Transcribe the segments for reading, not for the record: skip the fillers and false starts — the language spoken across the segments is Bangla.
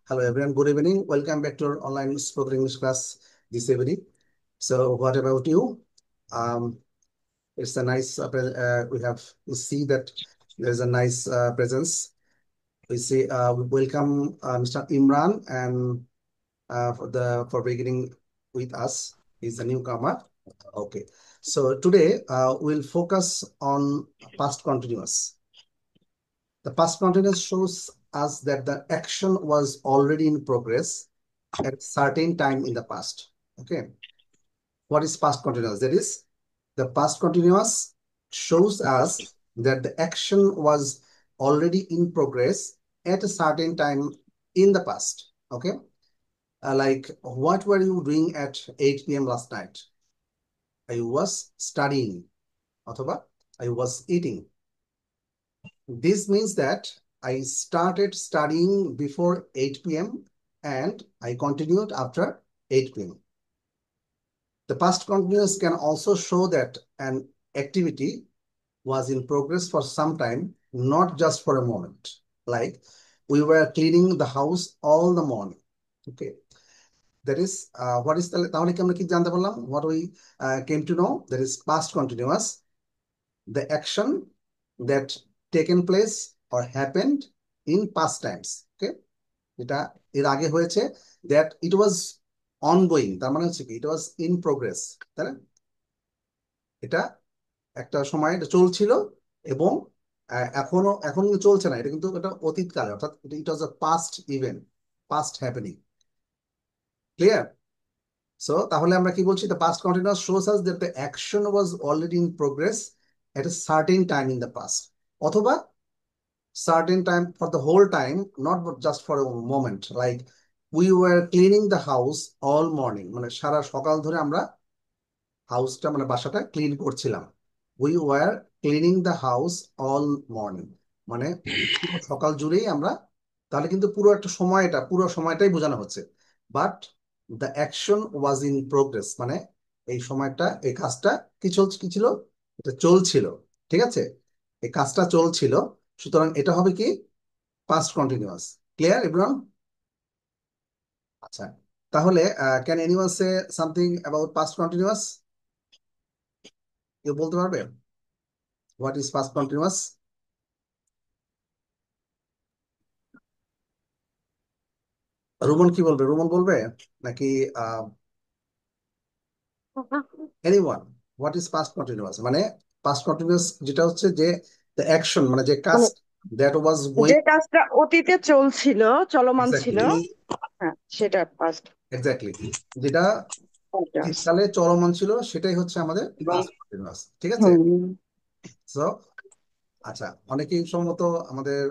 Hello everyone, good evening. Welcome back to our online spoken English class this evening. So what about you? It's a nice, we see that there's a nice presence. We welcome Mr. Imran and for beginning with us. He's a newcomer. Okay. So today we'll focus on past continuous. The past continuous shows us that the action was already in progress at a certain time in the past. Okay. What is past continuous? That is, the past continuous shows us that the action was already in progress at a certain time in the past. Okay. Like, what were you doing at 8 p.m. last night? I was studying. Othoba, I was eating. This means that I started studying before 8 p.m. and I continued after 8 p.m. The past continuous can also show that an activity was in progress for some time, not just for a moment. Like, we were cleaning the house all the morning. Okay. That is, what is তাহলে কি আমরা কি জানতে পারলাম? What we came to know, that is past continuous, the action that taken place or happened in past times. Okay. এটা এর আগে হয়েছে, that it was ongoing, তার মানে হচ্ছে কি it was in progress, তাই না? এটা একটা সময় এটা চলছিল এবং এখন কিন্তু চলছে না, এটা কিন্তু এটা অতীতকালে, অর্থাৎ it was a past event, past happening. Clear? So তাহলে আমরা কি বলছি, the past continuous shows us that the action was already in progress at a certain time in the past, অথবা certain time for the whole time, not just for a moment. Like, we were cleaning the house all morning, মানে সারা সকাল ধরে আমরা হাউসটা মানে বাসাটা ক্লিন করছিলাম। We were cleaning the house all morning, মানে পুরো সকাল জুড়েই আমরা, তাহলে কিন্তু পুরো সময়টাই বোঝানো হচ্ছে। But the action was in progress, মানে এই সময়টা, এই কাজটা কি ছিল, এটা চলছিল। ঠিক আছে, এই কাজটা চলছিল, সুতরাং এটা হবে কি পাস্ট কন্টিনিউয়াস। Clear everyone? আচ্ছা, তাহলে can anyone say something about past continuous? কেউ বলতে পারবে what is past continuous? Rumon কি বলবে? রুমন বলবে নাকি anyone? What is past continuous মানে, পাস্ট কন্টিনিউয়াস যেটা হচ্ছে যে দ্য অ্যাকশন, মানে যে কাজ মানে দ্যাট ওয়াজ গোয়িং। যে কাজটা অতীতে চলছিল, চলমান ছিল, এক্স্যাক্টলি, হ্যাঁ সেটা পাস্ট এক্স্যাক্টলি, যেটা কন্টিনিউয়াস। শীতকালে চলমান ছিল সেটাই হচ্ছে আমাদের এবং পাস্ট কন্টিনিউয়াস। ঠিক আছে। হুম, সো আচ্ছা, অনেকেই সম্ভবত আমাদের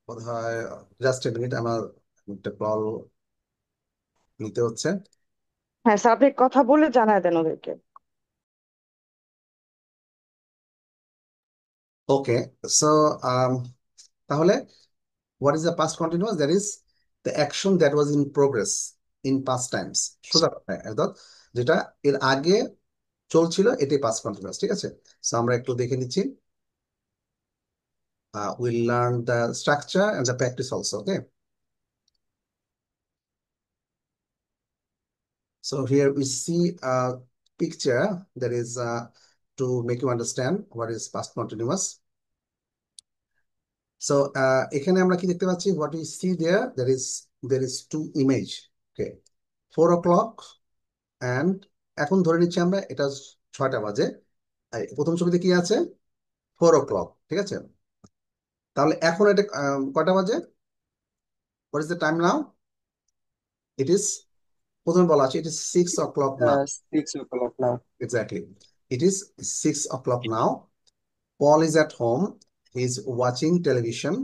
বোধ হয়, জাস্ট এ মিনিট, আমার একটা কল নিতে হচ্ছে। হ্যাঁ সাবজেক্ট কথা বলে জানায় দেন ওদেরকে। ওকে। সো তাহলে what is the past continuous? That is the action that was in progress in past times. সোজা কথা, অর্থাৎ যেটা এর আগে চলছিল এটাই past continuous। ঠিক আছে। সো আমরা একটু দেখে নিচ্ছি। We'll learn the structure and the practice also. Okay. So here we see a picture that is to make you understand what is past continuous. So এখানে আমরা কি দেখতে পাচ্ছি? What we see there, there is two image. Okay. 4 o'clock and এখন ধরে নিচ্ছি আমরা এটা 6টা বাজে। প্রথম ছবিতে কি আছে? 4 o'clock। ঠিক আছে। তাহলে এখন এটা কয়টা বাজে? What is the time now? It is, প্রথমে বলা আছে, it is 6 o'clock now. 6 o'clock now. Exactly, it is 6 o'clock now. Paul is at home, he is watching television.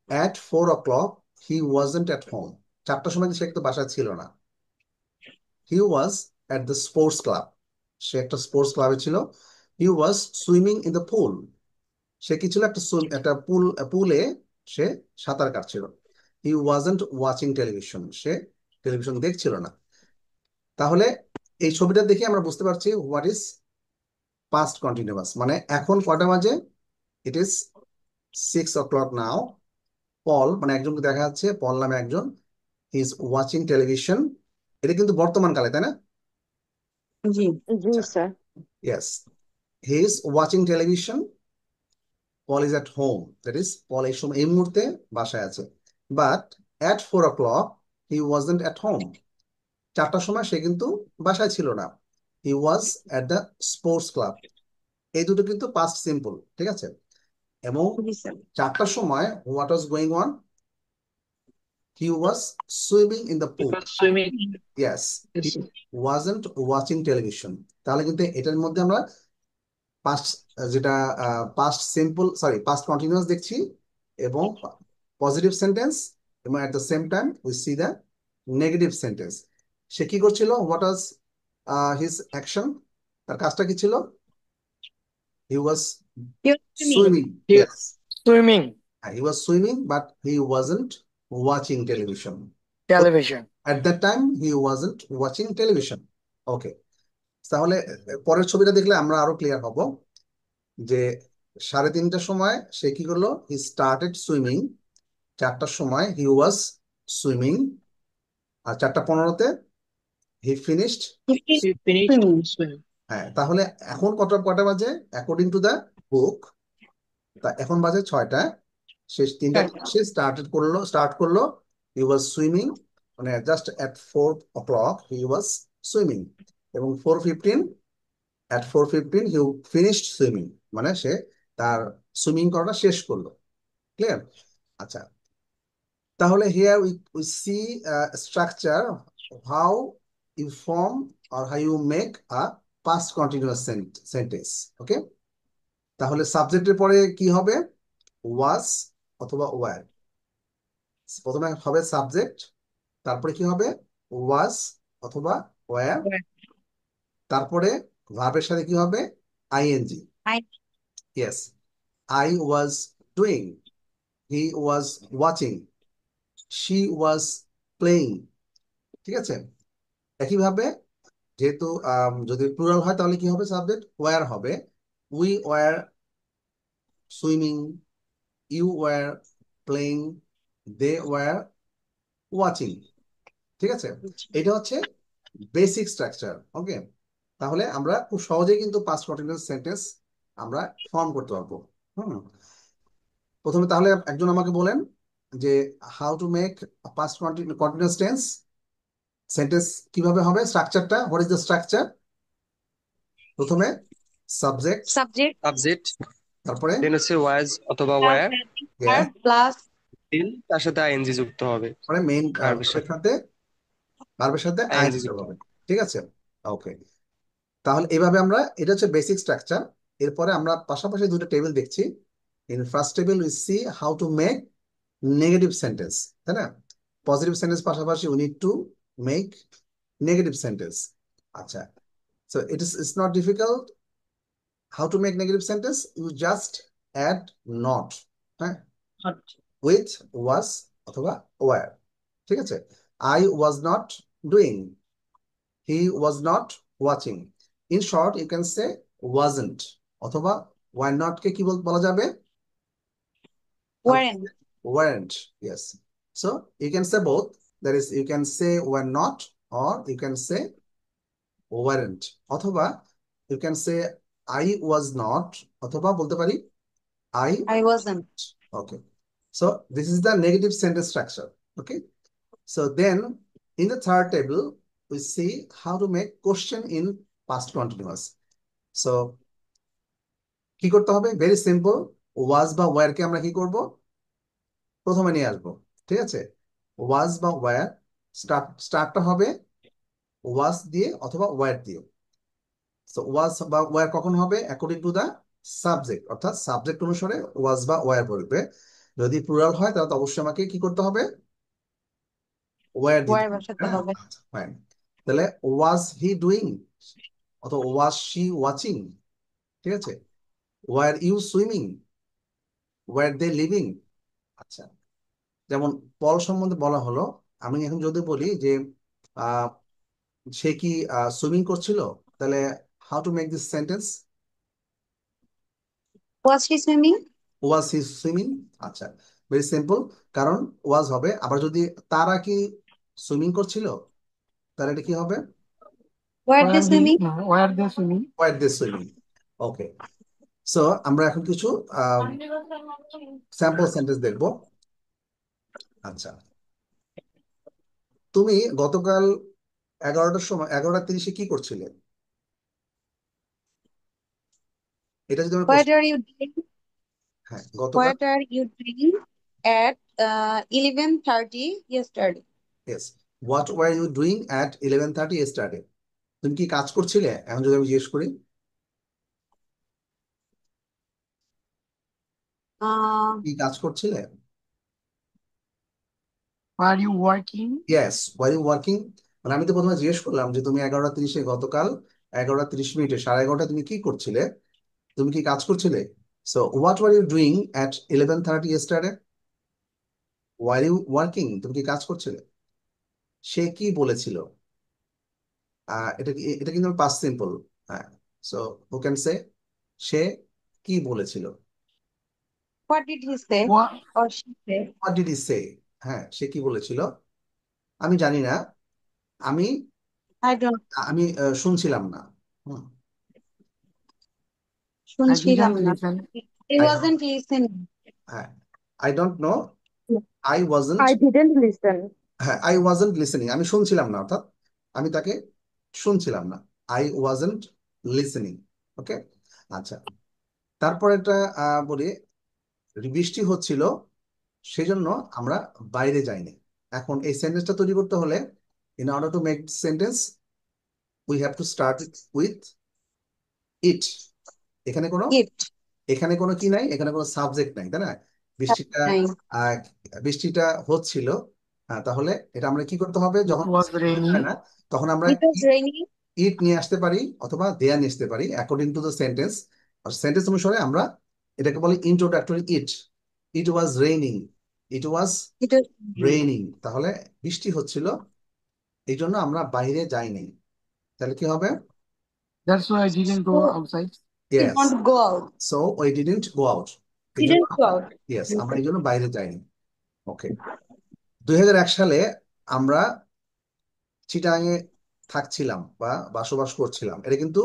At 4 o'clock he wasn't at home, 4টার সময় সে কিন্তু বাসায় ছিল না। He was at the sports club, সে একটা স্পোর্টস ক্লাবে ছিল। He was swimming in the pool, সে কি ছিল, একটা পুলে সে সাঁতার কাটছিল। হি ওয়াজন্ট ওয়াচিং টেলিভিশন, সে টেলিভিশন দেখছিল না। তাহলে এই ছবিটা দেখে আমরা বুঝতে পারছি হোয়াট ইজ পাস্ট কন্টিনিউয়াস, মানে এখন কটা বাজে? ইট ইজ 6 o'clock নাও। পল মানে একজনকে দেখা যাচ্ছে, পল নামে একজন, হি ইজ ওয়াচিং টেলিভিশন। এটা কিন্তু বর্তমান কালে, তাই না? জি জি আচ্ছা, sir. Yes, he is watching television, Paul is at home, that is Paul এই সময় এই মুহূর্তে বাসায় আছে। But at 4 o'clock he wasn't at home, 4টার সময় সে কিন্তু বাসায় ছিল না। He was at the sports club. এই দুটো কিন্তু পাস্ট সিম্পল, ঠিক আছে? এবং জি স্যার। 4টার সময় what was going on, he was swimming in the pool. Swimming. Yes, he wasn't watching television. তাহলে কিন্তু এটার মধ্যে আমরা পাস্ট, যেটা past simple, sorry past continuous দেখছি, এবং পজিটিভ সেন্টেন্স, এবং at the same time we see the negative sentence. সে কি করছিল, হোয়াট ওয়াজ হিজ অ্যাকশন, তার কাজটা কি ছিল? He was swimming. Yes, swimming he was swimming but he wasn't watching television. So television. at that time he wasn't watching television. Okay, তাহলে পরের ছবিটা দেখলে আমরা আরো ক্লিয়ার হব যে 3:30টার সময় সে কি করলো, হি স্টার্টেড সুইমিং, 4টার সময় হি ওয়াজ সুইমিং, আর 4:15-তে হি ফিনিশড। Finished swimming. হ্যাঁ, তাহলে এখন কটা কটা বাজে অ্যাকর্ডিং টু দা বুক? তা এখন বাজে 6টা। শেষ 3টা সে স্টার্ট করলো, হি ওয়াজ সুইমিং, মানে just at 4 o'clock he was swimming, এবং 4:15 হি ফিনিশড সুইমিং, মানে সে তার সুইমিং করাটা শেষ করলো। ক্লিয়ার? আচ্ছা, তাহলে here we see structure, how you form or how you make a past continuous sentence. Okay, তাহলে সাবজেক্টের পরে কি হবে, ওয়াজ অথবা ওয়্যার। প্রথমে হবে সাবজেক্ট, তারপরে কি হবে, ওয়াজ অথবা ওয়্যার, তারপরে ভার্বের সাথে কি হবে, ING. Yes, I was doing, he was watching, she was playing. ঠিক আছে? একইভাবে যেহেতু যদি প্লুরাল হয় তাহলে কি হবে, সাবজেক্ট ওয়্যার হবে, we were swimming, you were playing, they were watching. ঠিক আছে? এটা হচ্ছে বেসিক স্ট্রাকচার। ওকে, তাহলে আমরা খুব সহজেই কিন্তু পাস্ট কন্টিনিউয়াস সেন্টেন্স আমরা ফর্ম করতে পারবো। হুম, প্রথমে তাহলে একজন আমাকে বলেন যে how to make past continuous tense sentence কিভাবে হবে, স্ট্রাকচারটা, হোয়াট ইজ দ্য স্ট্রাকচার? প্রথমে সাবজেক্ট, সাবজেক্ট, তারপরে দেন হচ্ছে ওয়াজ অথবা ওয়্যার, প্লাস দেন তার সাথে আইএনজি যুক্ত হবে। মেইন ভার্বের সাথে ভার্বের সাথে আইএনজি আইএনজি যুক্ত হবে। হবে। ঠিক আছে? ওকে, তাহলে এভাবে আমরা, এটা হচ্ছে বেসিক স্ট্রাকচার। এরপরে আমরা পাশাপাশি দুটো টেবিল দেখছি। In first table we see how to make negative sentence, তাই না? পজিটিভ সেন্টেন্স পাশাপাশি we need to make negative sentence. আচ্ছা, so it's not difficult. How to make negative sentence, you just add not, হ্যাঁ, উইথ ওয়াজ অথবা ওয়্যার। ঠিক আছে? I was not doing, he was not watching. In short you can say wasn't, অথবা ওয়ার নট কে কি বলা যাবে, Warren. weren't. Yes, so you can say both, that is you can say were not or you can say weren't, অথবা you can say I was not, অথবা বলতে পারি I I wasn't. okay, so this is the negative sentence structure. Okay, so then in the third table we see how to make question in past continuous. So কি করতে হবে, ভেরি সিম্পল, ওয়াজ বা ওয়্যার কে আমরা কি করব, প্রথমে নিয়ে আসবো। ঠিক আছে? ওয়াজ বা ওয়্যার, স্টার্টটা হবে ওয়াজ দিয়ে অথবা ওয়্যার দিয়ে। তো ওয়াজ বা ওয়্যার কখন হবে, অ্যাকর্ডিং টু দা সাবজেক্ট, অর্থাৎ সাবজেক্ট অনুসারে ওয়াজ বা ওয়্যার বলবে। যদি প্লুরাল হয় তাহলে তো অবশ্যই আমাকে কি করতে হবে, ওয়্যার দিতে ওয়ার হবে। বসাতে হ্যাঁ, হবে। আচ্ছা ফাইন। তাহলে ওয়াজ হি ডুইং অথবা ওয়াজ শি ওয়াচিং। ঠিক আছে? Were you swimming, were they living. আচ্ছা, যেমন পল সম্বন্ধে বলা হলো, আমি এখন যদি বলি যে আহ, সে কি সুইমিং করছিল, তাহলে how to make this sentence? Was he swimming? Was he swimming? আচ্ছা, ভেরি সিম্পল, কারণ ওয়াজ হবে। আবার যদি তারা কি সুইমিং করছিল, তাহলে এটা কি হবে? Were they swimming? Where they swimming? Were they swimming. Okay, so আমরা এখন কিছু স্যাম্পল সেন্টেন্স দেখব। আচ্ছা, তুমি গতকাল 11টার সময় 11:30 কি করছিলে? এটা যদি আমরা What are you doing? হ্যাঁ, গতকাল। What are you doing at 11:30 yesterday? Yes, what were you doing at 11:30 yesterday? তুমি কি কাজ করছিলে? এখন যদি আমি জিজ্ঞেস করি, কি কাজ করছিলে? Were you working? Yes, were you working. মানে আমি তো প্রথমে জিজ্ঞেস করলাম যে তুমি 11:30 গতকাল 11:30 11:30 তুমি কি করছিলে, তুমি কি কাজ করছিলে? So what were you doing at 11:30 yesterday? Were you working, তুমি কি কাজ করছিলে? সে কি বলেছিল? এটা কিন্তু পাস্ট সিম্পল। হ্যাঁ, সো হু ক্যান সে, সে কি বলেছিল? What did he say What? or she say? What did he say? হ্যাঁ, সে কি বলেছিল? আমি জানি না, আমি I don't. আমি শুনছিলাম না। হুম, I শুনছিলাম didn't না। listen. He I wasn't listening. হ্যাঁ, I don't know, I wasn't. I didn't listen. হ্যাঁ, আই ওয়াজন্ট লিসেনিং, আমি শুনছিলাম না, অর্থাৎ আমি তাকে শুনছিলাম না। I wasn't listening. ওকে, আচ্ছা, তারপর এটা বলি, বৃষ্টি হচ্ছিল, সেজন্য আমরা বাইরে যাইনি। এখন এই সেন্টেন্সটা তৈরি করতে হলে, in order to make sentence we have to start with it. এখানে কোনো It. এখানে কোনো কি নাই, এখানে কোনো সাবজেক্ট নাই, তাই না? বৃষ্টিটা Nine. আহ, বৃষ্টিটা হচ্ছিল। তাহলে এটা আমরা কি করতে হবে, It যখন was হয় raining. না, তখন আমরা It was raining. ইট নিয়ে আসতে পারি অথবা দেয়া নিয়ে আসতে পারি according to the sentence. R sentence অনুসারে আমরা এটাকে বলি introductory it. It was raining, it was It was raining. Raining, তাহলে বৃষ্টি হচ্ছিল, এই জন্য আমরা বাইরে যাইনি। তাহলে কি হবে? That's why I didn't go So outside. we yes, don't go out. So we didn't go out. এই জন্য Didn't go আমরা, out. ইয়েস, আমরা এই জন্য বাইরে যাইনি। ওকে, 2001 সালে আমরা চিটাগাঙে থাকছিলাম বা বসবাস করছিলাম। এটা কিন্তু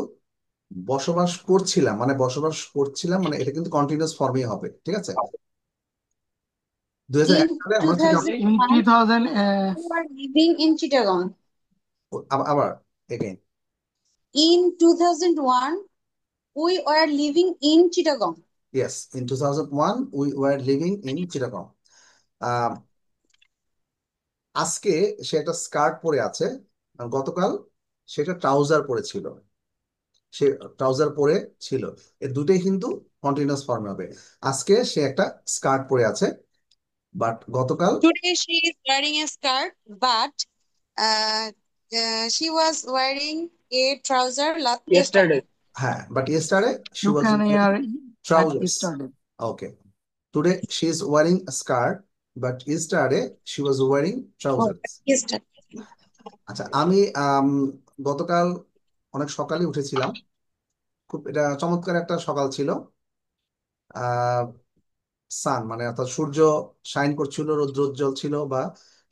বসবাস করছিলাম মানে বসবাস করছিলাম মানে এটা কিন্তু কন্টিনিউয়াস ফর্মই হবে, ঠিক আছে? 2001 In সালে আমরা Chittagong, In 2001, 2000, we were living in Chittagong. আবার again, In 2001, we were living in Chittagong. Yes, in 2001 we were living in Chittagong. আজকে সে একটা স্কার্ট পরে আছে, আর গতকাল সেটা ট্রাউজার পরেছিল, সে ট্রাউজার পরে ছিল। এর দুটোই কিন্তু কন্টিনিউয়াস ফর্মে হবে। আজকে সে একটা স্কার্ট পরে আছে, বাট গতকাল, Today she is wearing a skirt, but she was wearing a trouser yesterday. হ্যাঁ, but yesterday she you was can hear at trousers. yesterday. Okay, today she is wearing skirt, but yesterday she was wearing Oh, trousers. yesterday. আচ্ছা, আমি গতকাল অনেক সকালে উঠেছিলাম, খুব এটা চমৎকার একটা সকাল ছিল। আহ সান মানে অর্থাৎ সূর্য শাইন করছিল, রৌদ্রোজ্জ্বল ছিল, বা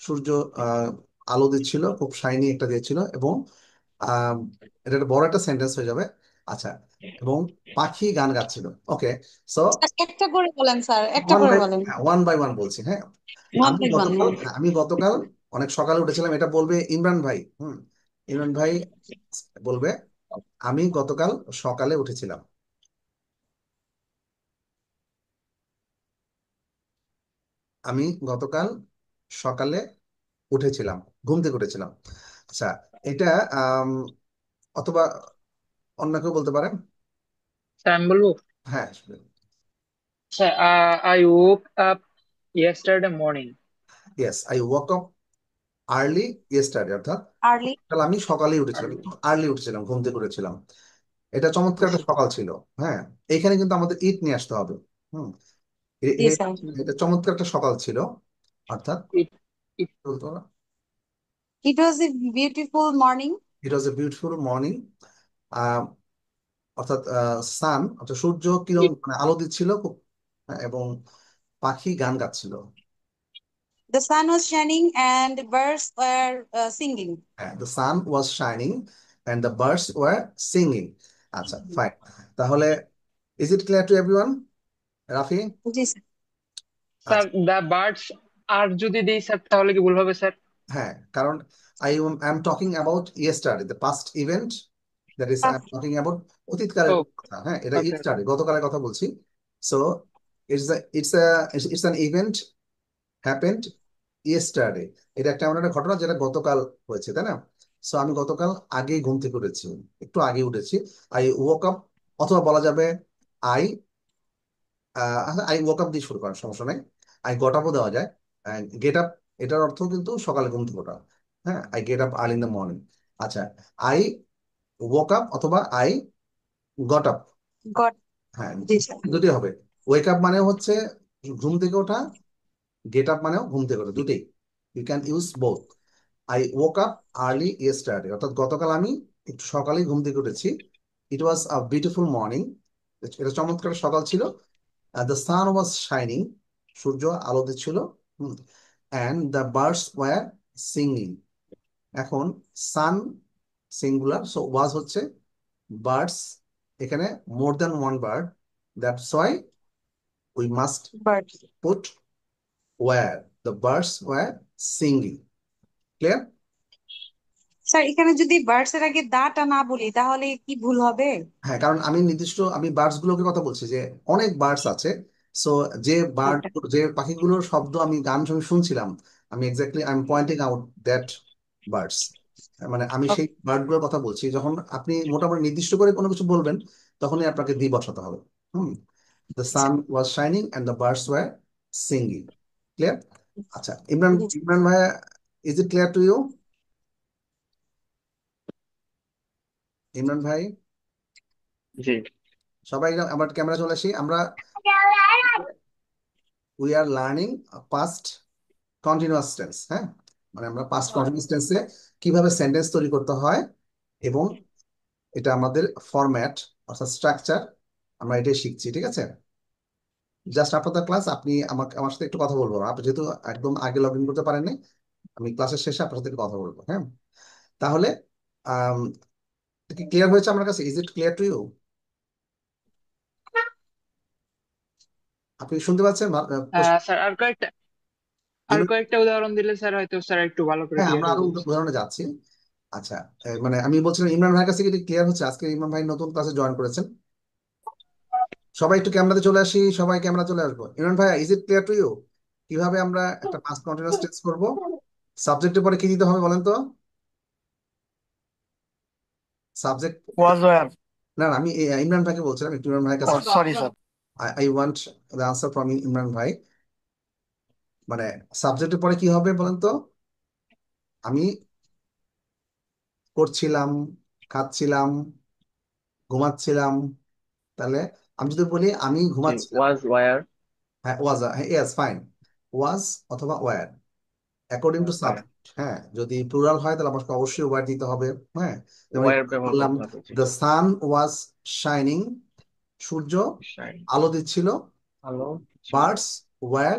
সূর্য আহ আলো দিচ্ছিল, খুব শাইনি একটা দিয়েছিল, এবং আহ এটা একটা বড় একটা সেন্টেন্স হয়ে যাবে। আচ্ছা, এবং পাখি গান গাচ্ছিল। ওকে, সো একটা করে বলেন স্যার, একটা ওয়ান করে বাই বলেন। ওয়ান বাই ওয়ান বলছি। হ্যাঁ, One by one. আমি গতকাল অনেক সকালে উঠেছিলাম, এটা বলবে ইমরান ভাই। ইমরান ভাই বলবে আমি গতকাল সকালে উঠেছিলাম। আমি গতকাল সকালে উঠেছিলাম, ঘুম থেকে উঠেছিলাম। আচ্ছা, এটা আম, অথবা অন্য কেউ বলতে পারেন। স্যার আমি বলবো। হ্যাঁ, sir I woke up yesterday morning. Yes, I walk up early yesterday, অর্থাৎ Early. কাল আমি সকালেই উঠেছিলাম, একটু আর্লি উঠেছিলাম, ঘুম থেকে উঠেছিলাম। এটা চমৎকার একটা সকাল ছিল। হ্যাঁ, এখানে কিন্তু আমাদের ইট নিয়ে আসতে হবে। হুম, Yes, sir. এটা চমৎকার একটা সকাল ছিল, অর্থাৎ It it It was a beautiful morning. It was a beautiful morning. অর্থাৎ সান অর্থাৎ সূর্য কিরণ it মানে আলো দিচ্ছিল খুব এবং পাখি গান গাচ্ছিল। The sun was shining and birds were singing. The sun was shining and the birds were singing. আচ্ছা ফাইন। তাহলে is it clear to everyone? Rafi? G sir. Sir the birds আর যদি দিই স্যার তাহলে কি ভুল হবে স্যার? হ্যাঁ, কারণ I am talking about yesterday, the past event, that is I'm talking about অতীতকালের ও কথা। হ্যাঁ, এটা ওকে yesterday, গতকালের কথা বলছি। So it's an event happened yesterday. এটা একটা এমন একটা ঘটনা যেটা গতকাল হয়েছে, তাই না? সো আমি গতকাল আগেই ঘুম থেকে উঠেছি, একটু আগে উঠেছি। I woke up, অথবা বলা যাবে I আই woke up দিয়ে শুরু করার সমস্যা নাই। I got up ও দেওয়া যায়। গেট আপ, এটার অর্থ কিন্তু সকালে ঘুম থেকে ওঠা। হ্যাঁ, I get up early in the morning। আচ্ছা, I woke up অথবা I got up। গড। হ্যাঁ, জি স্যার। দুটি হবে। ওয়েক আপ মানে হচ্ছে ঘুম থেকে ওঠা, গেট আপ মানেও ঘুম থেকে ওঠা, দুটোই। You can use both. I woke up early yesterday, অর্থাৎ গতকাল আমি একটু সকালেই ঘুম থেকে উঠেছি। ইট ওয়াজ আ বিউটিফুল মর্নিং, এটা চমৎকার সকাল ছিল। দ্য সান ওয়াজ শাইনিং, সূর্য আলো দিচ্ছিল। And the birds were singing. এখন সান সিঙ্গুলার, সো ওয়াজ হচ্ছে, বার্ডস এখানে more than one bird, that's why we must birds. Put were, the birds were singing. Clear? Sir এখানে যদি বার্ডস এর আগে দাটা না বলি তাহলে কি ভুল হবে? হ্যাঁ, কারণ আমি বার্ডস গুলোকে কথা বলছি, যে অনেক বার্ডস আছে। সো যে বার্ড, ওকে। যে পাখিগুলোর শব্দ আমি গান শুনছিলাম, আমি exactly I am pointing out that birds. মানে আমি সেই বার্ড গুলোর কথা বলছি। যখন আপনি মোটামুটি নির্দিষ্ট করে কোনো কিছু বলবেন, তখনই আপনাকে দি বসাতে হবে। The sun was shining and the birds were singing. Clear? আচ্ছা, ইমরান, ইমরান ভাইয়া, is it clear to you? Imran ভাই? জি। সবাই আমার ক্যামেরা চলে আসি। আমরা we are learning past continuous tense. হ্যাঁ, মানে আমরা পাস্ট কন্টিনিউয়াস টেন্সে কিভাবে সেন্টেন্স তৈরি করতে হয়, এবং এটা আমাদের ফরম্যাট অর্থাৎ স্ট্রাকচার, আমরা এটাই শিখছি। ঠিক আছে? জাস্ট আফটার দ্য ক্লাস আপনি আমার সাথে একটু কথা বলবো। আপনি যেহেতু একদম আগে লগ ইন করতে পারেননি, আমি ক্লাসের শেষে আপনার সাথে একটু কথা বলবো। হ্যাঁ, তাহলে আম, কি ক্লিয়ার হয়েছে আমার কাছে? Is it clear to you? আপনি শুনতে পাচ্ছেন? স্যার আর ইমরান- কয়েকটা উদাহরণ দিলে স্যার হয়তো স্যার একটু ভালো করে হ্যাঁ, ক্লিয়ার আমরা হয়ে আরো যেত স্যার। উদাহরণে যাচ্ছি। আচ্ছা, মানে আমি বলছিলাম ইমরান ভাইয়ের কাছে কি ক্লিয়ার হচ্ছে? আজকে ইমরান ভাই নতুন ক্লাসে জয়েন করেছেন। সবাই একটু ক্যামেরাতে চলে আসি, সবাই ক্যামেরা চলে আসবো। ইমরান ভাইয়া, is it clear to you কিভাবে আমরা একটা পাস্ট কন্টিনিউয়াস টেন্স করব? সাবজেক্টের পরে কি দিতে হবে বলেন তো? Subject, Was where? না না, আমি ইমরান ভাইকে বলছিলাম, একটু ইমরান ভাইয়ের কাছে। Oh, sorry, sir. I want the answer from Imran ভাই। মানে সাবজেক্টের পরে কি হবে বলেন তো? আমি করছিলাম, খাচ্ছিলাম, ঘুমাচ্ছিলাম। তাহলে আমি যদি বলি আমি জি, ঘুমাচ্ছিলাম, ওয়াজ ওয়ার। হ্যাঁ ওয়াজ, হ্যাঁ ইয়েস ফাইন, ওয়াজ অথবা were according to were. Subject. হ্যাঁ, যদি প্লুরাল হয় তাহলে আমাকে অবশ্যই ওয়্যার দিতে হবে। হ্যাঁ, যেমন ওয়ার একটু ব্যবহার বললাম, করতে হবে। জি। দ্য সান ওয়াজ শাইনিং, সূর্য শাইন। আলো দিচ্ছিল। Hello. Birds were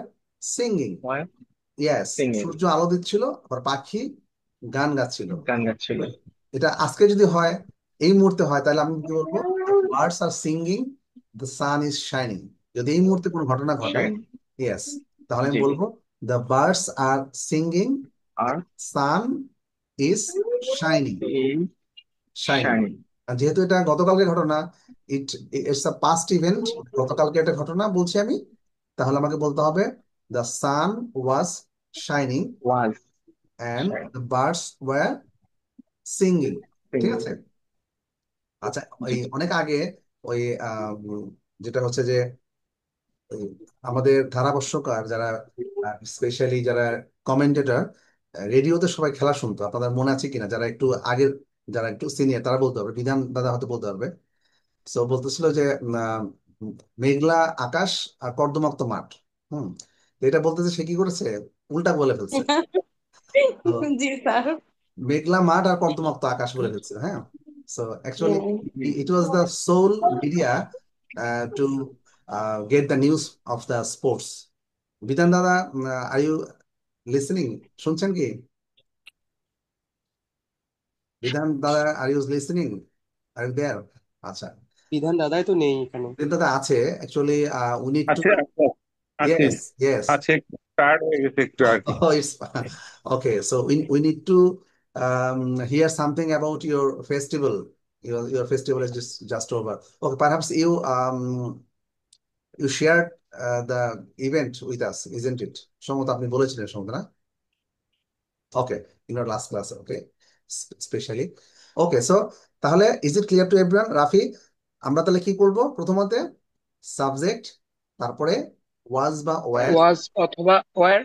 singing. Were yes, singing. সূর্য আলো দিচ্ছিল, আবার পাখি গান গাচ্ছিল। গান গাচ্ছিল। এটা আজকে যদি হয়, এই মুহূর্তে হয়, তাহলে আমি কি বলবো? Birds are singing, the sun is shining. যদি এই মুহূর্তে কোনো ঘটনা ঘটে, শাইন। ইয়েস, তাহলে আমি জি। বলবো দ্য বার্ডস আর সিঙ্গিং, আর সান ইজ শাইনিং। এই শাইনিং। শাইনিং। আর যেহেতু এটা গতকালকে ঘটনা, ইটস আ পাস্ট ইভেন্ট, গতকালকে একটা ঘটনা বলছি আমি, তাহলে আমাকে বলতে হবে the sun was shining was and shine. The birds were singing. ঠিক সিঙ্গিং। আছে? আচ্ছা, ওই অনেক আগে ওই যেটা হচ্ছে যে ওই আমাদের ধারাভাষ্যকার যারা, স্পেশালি যারা কমেন্টেটর, রেডিওতে সবাই খেলা শুনতো। আপনাদের মনে আছে কিনা? যারা একটু আগের, যারা একটু সিনিয়র, তারা বলতে পারবে, বিধান দাদা হয়তো বলতে পারবে। সো বলতেছিল যে আহ, মেঘলা আকাশ আর কর্দমাক্ত মাঠ। হুম, তো এটা বলতেছে সে কি করেছে, উল্টা বলে ফেলছে। তো জি স্যার। মেঘলা মাঠ আর কর্দমাক্ত আকাশ বলে ফেলছে। হ্যাঁ, সো অ্যাকচুয়ালি হ্যাঁ। it was the sole media to get the news of the sports. বিধান দাদা, are you listening? শুনছেন কি? বিধান দাদা, are you listening? Are you there? আচ্ছা, বিধান দাদাই তো নেই এখানে। বিধান দাদা আছে অ্যাকচুয়ালি, we need to, আছে আছে আছে yes, yes. আছে টায়ার্ড হয়ে গেছে একটু আর কি। Oh, it's okay. So we need to hear something about your festival. Your festival is just over. Okay, perhaps you shared the event with us, isn't it? সম্ভবত আপনি বলেছিলেন সম্ভবত না? Okay, in your last class, okay, especially. Okay, so তাহলে is it clear to everyone? Rafi, আমরা তাহলে কি করব? প্রথমত সাবজেক্ট, তারপরে was বা were, ওয়াজ অথবা ওয়ার,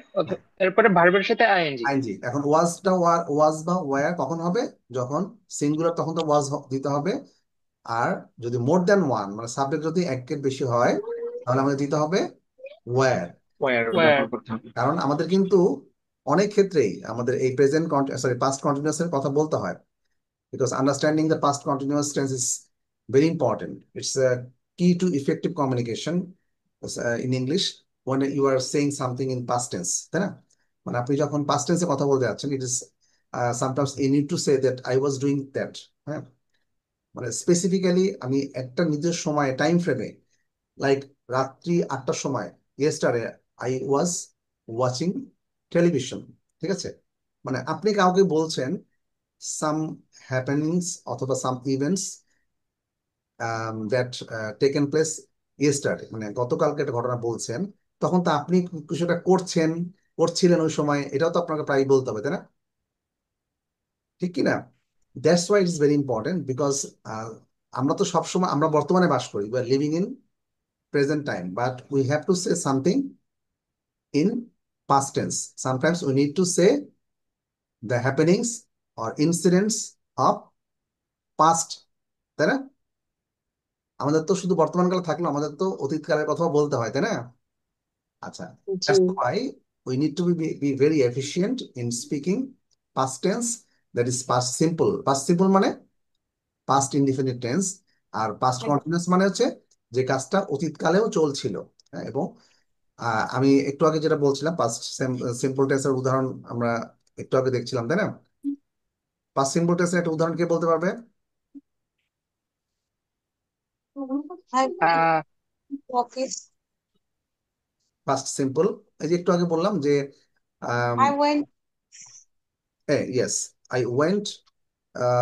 এরপরে ভার্বের সাথে আইএনজি। আইএনজি। এখন ওয়াজটা ওয়াজ বা ওয়্যার কখন হবে? যখন সিঙ্গুলার, তখন তো ওয়াজ দিতে হবে। আর যদি মোর দ্যান ওয়ান, মানে সাবজেক্ট যদি একের বেশি হয়, তাহলে আমাদের দিতে হবে ওয়্যার। Were were. ব্যবহার করতে হবে। কারণ আমাদের কিন্তু অনেক ক্ষেত্রেই আমাদের এই প্রেজেন্ট পাস্ট কন্টিনিউয়াস এর কথা বলতে হয়, because understanding the past continuous tense is very important. It's a key to effective communication in English when you are saying something in past tense, তাই না? মানে আপনি যখন past tense এ কথা বলতে যাচ্ছেন, it is sometimes you need to say that I was doing that, হ্যাঁ, মানে স্পেসিফিক্যালি আমি একটা নির্দিষ্ট সময়ে টাইম ফ্রেমে, লাইক রাত্রি 8টার সময়, yesterday I was watching television, ঠিক আছে? মানে আপনি কাউকে বলছেন সাম হ্যাপেনিংস অথবা some events that taken place yesterday, মানে গতকালকে একটা ঘটনা বলছেন, তখন তো আপনি কিছুটা করছিলেন ওই সময়, এটাও তো আপনাকে প্রায় বলতে হবে, তাই না? ঠিক কি না? That's why it's very important, because আমরা তো সবসময়, আমরা বর্তমানে বাস করি, we are living in present time, but we have to say something in past tense. Sometimes we need to say the happenings or incidents of past, তাই না? আমাদের তো শুধু বর্তমান কালে থাকলো, আমাদের তো অতীত কালের কথাও বলতে হয়, তাই না? আচ্ছা, that's why we need to be very efficient in speaking past tense, that is past simple. Past simple মানে past indefinite tense, আর past continuous মানে হচ্ছে যে কাজটা অতীত কালেও চলছিল, হ্যাঁ, এবং আমি একটু আগে যেটা বলছিলাম, পাস্ট সিম্পল টেন্সের উদাহরণ আমরা একটু আগে দেখছিলাম, তাই না? পাস্ট সিম্পল টেন্সের একটা উদাহরণ কে বলতে পারবে? Office. পাস্ট সিম্পল, এই যে একটু আগে বললাম যে I went. Yes, I went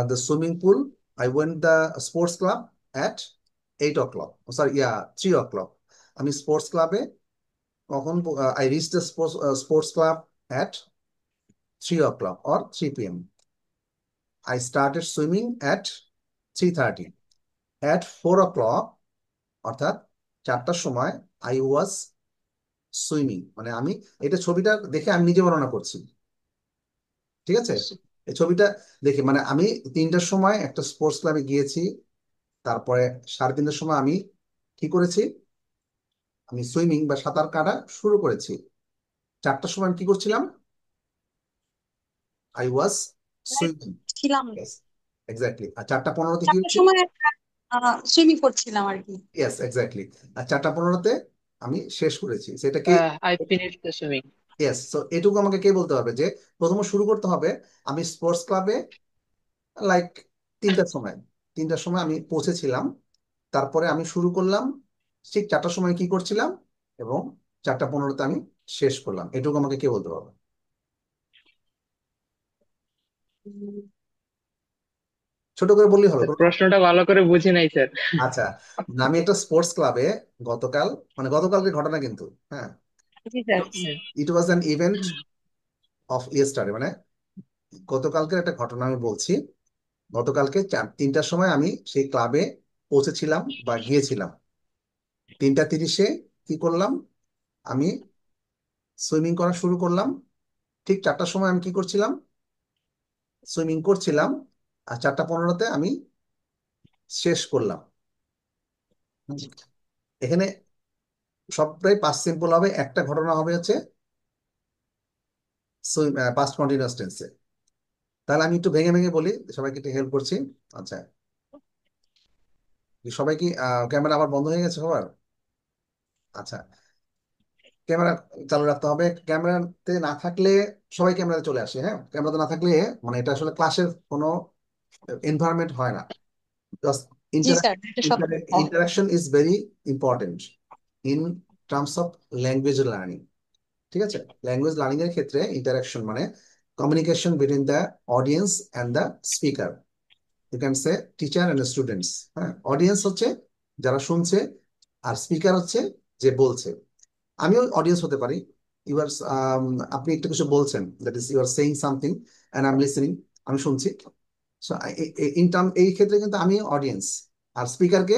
the swimming pool, I went the sports club at 8 o'clock, sorry, 3 o'clock। আমি স্পোর্টস ক্লাবে কখন, I reach the sports club at 3 o'clock or 3 p.m. I started swimming at 3:30. At 4 o'clock, অর্থাৎ 4টার সময়, আই ওয়াজ সুইমিং, মানে আমি এটা ছবিটা দেখে আমি নিজে বর্ণনা করছি, ঠিক আছে? এই ছবিটা দেখে, মানে আমি 3টার সময় একটা স্পোর্টস ক্লাবে গিয়েছি, তারপরে 3:30টার সময় আমি কি করেছি? আমি সুইমিং বা সাঁতার কাটা শুরু করেছি। 4টার সময় আমি কি করছিলাম? আই ওয়াজ সুইমিং, ছিলাম। এক্স্যাক্টলি। আর 4:15তে কি 4টার হচ্ছে? সময় সুইমিং করছিলাম আর কি। Yes, exactly. আর 4:15তে আমি শেষ করেছি, সেটা কি? I finished the swimming. Yes. So এটুকু আমাকে কে বলতে হবে যে প্রথম শুরু করতে হবে, আমি স্পোর্টস ক্লাবে লাইক 3টার সময় আমি পৌঁছেছিলাম, তারপরে আমি শুরু করলাম, ঠিক 4টার সময় কি করছিলাম, এবং 4:15তে আমি শেষ করলাম, এটুকু আমাকে কে বলতে পারবে? ছোট করে বললেই হবে। প্রশ্নটা ভালো করে বুঝি নাই স্যার। আচ্ছা, আমি একটা স্পোর্টস ক্লাবে গতকাল, মানে গতকালকে ঘটনা কিন্তু, হ্যাঁ, জি sir. It was an event of yesterday, মানে গতকালকের একটা ঘটনা আমি বলছি। গতকালকে 3টার সময় আমি সেই ক্লাবে পৌঁছেছিলাম বা গিয়েছিলাম। 3:30-এ কি করলাম? আমি সুইমিং করা শুরু করলাম। ঠিক 4টার সময় আমি কি করছিলাম? সুইমিং করছিলাম। আর 4:15তে আমি শেষ করলাম। এখানে সবটাই পাস্ট সিম্পল হবে, একটা ঘটনা হবে হচ্ছে পাস্ট কন্টিনিউয়াস টেন্সে। তাহলে আমি একটু ভেঙে ভেঙে বলি, সবাইকে একটু হেল্প করছি। আচ্ছা, সবাই কি ক্যামেরা আবার বন্ধ হয়ে গেছে সবার? আচ্ছা, ক্যামেরা চালু রাখতে হবে। ক্যামেরাতে না থাকলে সবাই ক্যামেরাতে চলে আসে, হ্যাঁ। ক্যামেরাতে না থাকলে মানে এটা আসলে ক্লাসের কোনো এনভায়রনমেন্ট হয় না। জি স্যার, এটা সত্য কথা। Interaction is very important in terms of language learning. ঠিক আছে, ল্যাঙ্গুয়েজ লার্নিং এর ক্ষেত্রে ইন্টারাকশন মানে communication between the audience and the speaker. You can say teacher and students. হ্যাঁ, অডিয়েন্স হচ্ছে যারা শুনছে, আর স্পিকার হচ্ছে যে বলছে। আমিও অডিয়েন্স হতে পারি। ইউ আর আপনি একটা কিছু বলছেন, that is you are saying something and I am listening, আমি শুনছি। সো ইন টার্ম এই ক্ষেত্রে কিন্তু আমি অডিয়েন্স, আর স্পিকারকে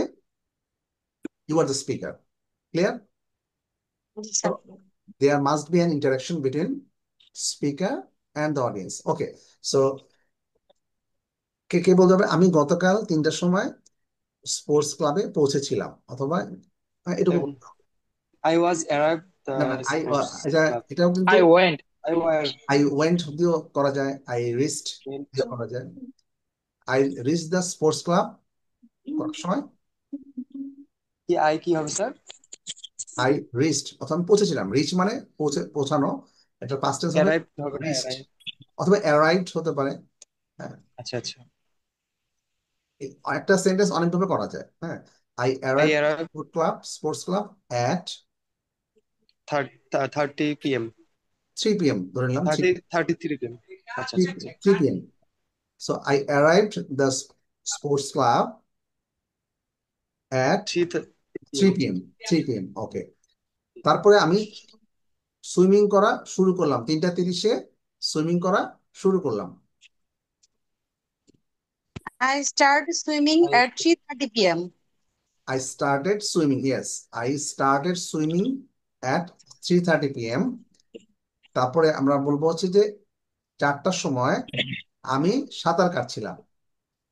you are the speaker. Clear? জি sir. There must be an interaction between speaker and the audience. Okay, so কে কে বলতে হবে আমি গতকাল 3টার সময় স্পোর্টস ক্লাবে পৌঁছেছিলাম, অথবা এটুকু বলতে হবে। I was arrived the না না sports club. এটাও কিন্তু I went. I was I went দিয়েও করা যায়, আই রিস্ট went. দিয়েও করা যায়। I reach the sports club করার সময় কি হবে স্যার? আই রিস্ট, অথবা আমি পৌঁছেছিলাম। রিচ মানে পৌঁছানো, এটা পাস্ট টেন্স হবে Arrived হবে না রিস্ট, arrived. অথবা অ্যারাইভড হতে পারে। হ্যাঁ, আচ্ছা আচ্ছা। একটা সেন্টেন্স অনেকভাবে করা যায়। হ্যাঁ, I I arrive arrived club, sports club at 30 p.m. 3 p.m. ধরে নিলাম 33 p.m. আচ্ছা আচ্ছা 3 p.m. So I arrived the sports club at 3 3 p.m. 3 p.m. ওকে, তারপরে আমি সুইমিং করা শুরু করলাম 3টা 30-এ, সুইমিং করা শুরু করলাম। I start swimming at 3:30 p.m. I started swimming, yes, I started swimming at 3:30 p.m. তারপরে আমরা বলবো হচ্ছে যে 4টার সময় আমি সাঁতার কাটছিলাম।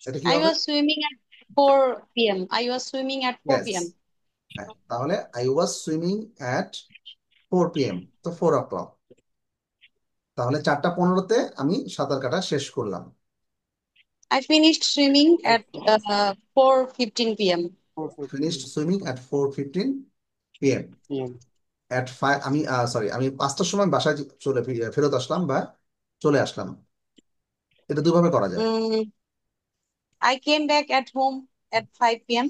এটা কি I হবে? was swimming at 4 p.m. I was swimming at 4 Yes. p.m. হ্যাঁ, তাহলে I was swimming at 4 p.m. তো 4 o'clock। তাহলে 4টা 15-তে আমি সাঁতার কাটা শেষ করলাম। I finished swimming at 4:15 p.m. Finished swimming at 4:15 p.m. p.m. At 5 আমি সরি আমি 5টার সময় বাসায় ফেরত আসলাম বা চলে আসলাম। এটা দুভাবে করা যায়। Mm, I came back at home at 5 p.m.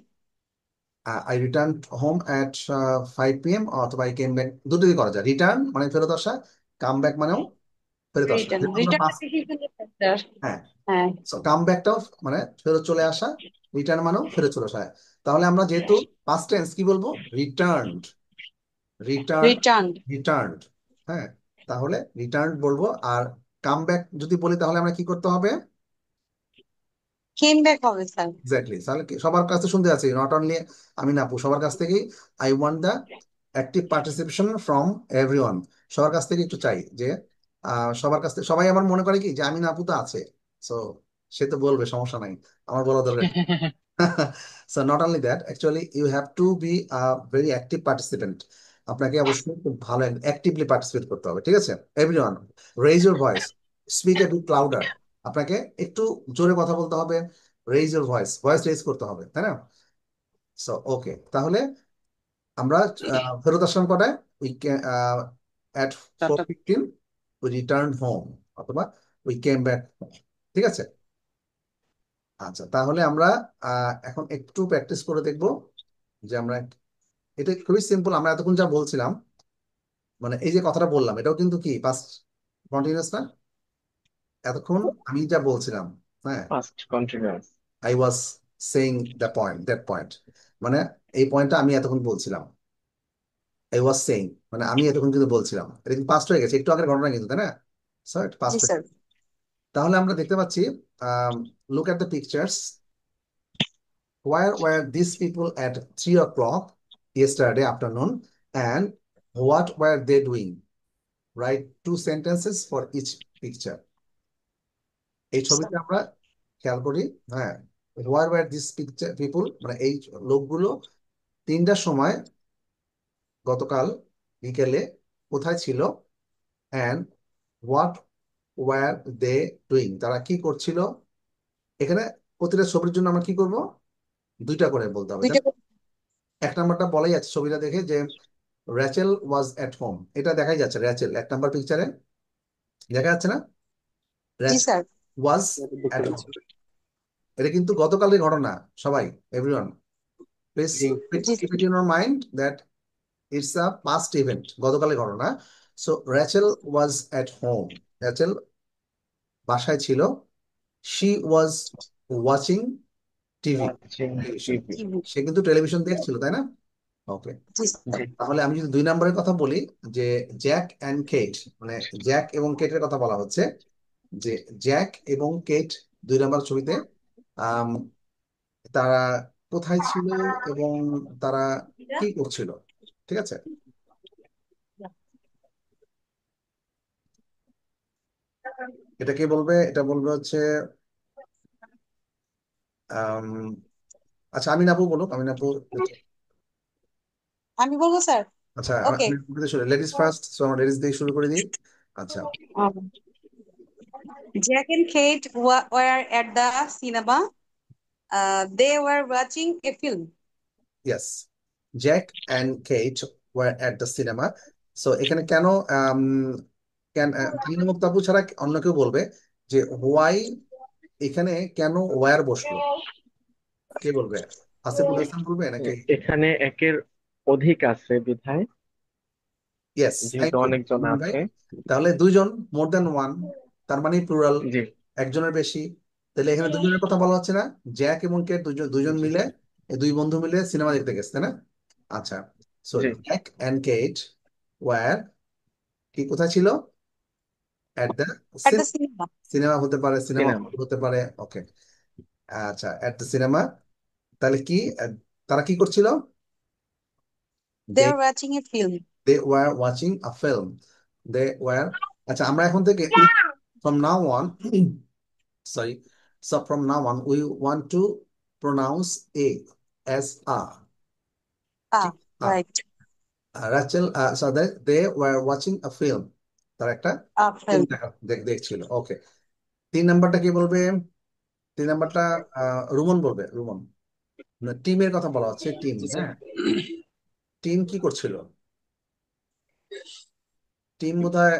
I returned home at 5 p.m. অথবা I came back, দুটোই করা যায়। রিটার্ন মানে ফেরত আসা, কাম ব্যাক মানেও ফেরত আসা। Return. যেটা আমরা Return টা বেশি সুন্দর, স্যার। হ্যাঁ, হ্যাঁ। কাম ব্যাকটাও মানে ফেরত চলে আসা, রিটার্ন মানেও ফেরত চলে আসা। তাহলে আমরা যেহেতু পাস্ট টেন্স কি বলবো? Returned, Returned. রিটার্নড। হ্যাঁ, তাহলে রিটার্নড বলবো। আর কাম ব্যাক যদি বলি তাহলে আমরা কি করতে হবে? Came back হবে স্যার। এক্স্যাক্টলি। তাহলে সবার কাছে শুনতে আছি, নট অনলি আমি না আপু, সবার কাছ থেকেই I want the active participation from everyone. সবার কাছ থেকে একটু চাই যে সবার কাছ থেকে, সবাই আমার মনে করে কি যে আমি না আপু তো আছে, সো সে তো বলবে, সমস্যা নাই, আমার বলা দরকার কি? So not only that, actually you have to be a very active participant. আপনাকে অবশ্যই খুব ভালো অ্যাক্টিভলি পার্টিসিপেট করতে হবে। ঠিক আছে, everyone raise your voice, speak a bit louder. আপনাকে একটু জোরে কথা বলতে হবে, raise your voice, voice raise করতে হবে, তাই না? সো ওকে, তাহলে আমরা ফেরত আসলাম কটায়? We at 4:15 we return home, অথবা উই কেম ব্যাক। ঠিক আছে, আচ্ছা, তাহলে আমরা এখন একটু প্র্যাকটিস করে দেখব যে আমরা, এটা খুবই সিম্পল। আমরা এতক্ষণ যা বলছিলাম, মানে এই যে কথাটা বললাম, এটাও কিন্তু কি পাস্ট কন্টিনিউয়াস না? এতক্ষণ আমি যা বলছিলাম, হ্যাঁ, Past continuous. I was saying the point, that point, মানে এই পয়েন্টটা আমি এতক্ষণ বলছিলাম। আই ওয়াজ সেইং মানে আমি এতক্ষণ কিন্তু বলছিলাম, এটা কিন্তু পাস্ট হয়ে গেছে, একটু আগের ঘটনা কিন্তু, তাই না? সো এটা জি পাস্ট। স্যার। তাহলে আমরা দেখতে পাচ্ছি, look at the pictures. Where were these people at 3 o'clock yesterday afternoon, and what were they doing? Write 2 sentences for each picture. এই ছবিতে আমরা খেয়াল করি, হ্যাঁ, where were these people মানে এই লোকগুলো 3টার সময় গতকাল বিকেলে কোথায় ছিল, and what were they doing, তারা কি করছিল। এখানে প্রতিটা ছবির জন্য আমরা কি করব? 2টা করে বলতে হবে। দুইটা এক নাম্বারটা বলাই আছে ছবিটা দেখে যে র্যাচেল ওয়াজ এট হোম, এটা দেখাই যাচ্ছে। র্যাচেল 1 নম্বর পিকচারে দেখা যাচ্ছে না? জি র্যাচেল স্যার। ওয়াজ দেখতে এট হোম, পাচ্ছি। এটা কিন্তু গতকালের ঘটনা। সবাই, এভরিওয়ান, প্লিজ জি। জি keep it in your mind that it's a past event, গতকালের ঘটনা। So Rachel was at home, Rachel বাসায় ছিল। She was watching TV, watching television. TV. TV. সে কিন্তু টেলিভিশন দেখছিল, তাই না? ওকে, জি স্যার। জি তাহলে আমি যদি 2 নম্বরের কথা বলি, যে জ্যাক অ্যান্ড কেট, মানে জ্যাক এবং কেটের কথা বলা হচ্ছে, যে জ্যাক এবং কেট 2 নম্বর ছবিতে আম, তারা কোথায় ছিল এবং তারা কি করছিল, ঠিক আছে? এটা কে বলবে? এটা বলবে হচ্ছে আম, আচ্ছা, আমিন আপু বলুক, আমিন আপু। আমি বলবো স্যার। আচ্ছা, ওকে। আমি শুরু, লেডিস ফার্স্ট, সো আমরা লেডিস দিয়ে শুরু করে দিই। আচ্ছা, Jack and Kate were at the cinema. They were watching a film. Yes, Jack and Kate were at the cinema. So এখানে কেন কেন টিনু মুক্তাপু ছাড়া অন্য কেউ বলবে যে হোয়াই, এখানে কেন ওয়ার বসলো? কে বলবে? আসিফুল হাসান বলবে নাকি? এখানে একের অধিক আছে বিধায়, ইয়েস, যেহেতু অনেকজন ভাই। আছে। তাহলে 2 জন, মোর দ্যান ওয়ান, তার মানে প্লুরাল, জি একজনের বেশি। তাহলে এখানে 2 জনের কথা বলা হচ্ছে না? জ্যাক এবং কেট দুজন দুজন জি মিলে, এই 2 বন্ধু মিলে সিনেমা দেখতে গেছে, তাই না? আচ্ছা, সো জি জ্যাক অ্যান্ড কেট ওয়ার, কি কোথায় ছিল? At the At the cinema. Cinema, হতে পারে সিনেমা সিনেমা। হতে পারে। ওকে, আচ্ছা, অ্যাট দ্য সিনেমা। তাহলে কি তারা কি করছিল? They were watching a film. They were watching a film, they were. আচ্ছা, আমরা এখন থেকে from now on, sorry, so from now on we want to pronounce a as a, Ah, ঠিক? a, right. Rachel, so they were watching a film, তার একটা A ফিল্ম film. দেখছিল। ওকে, 3 নম্বরটা কি বলবে? 3 নম্বরটা রুমন বলবে, রুমন। টিমের কথা বলা হচ্ছে, টিম, জি স্যার। হ্যাঁ। টিম কি করছিল? টিম বোধহয়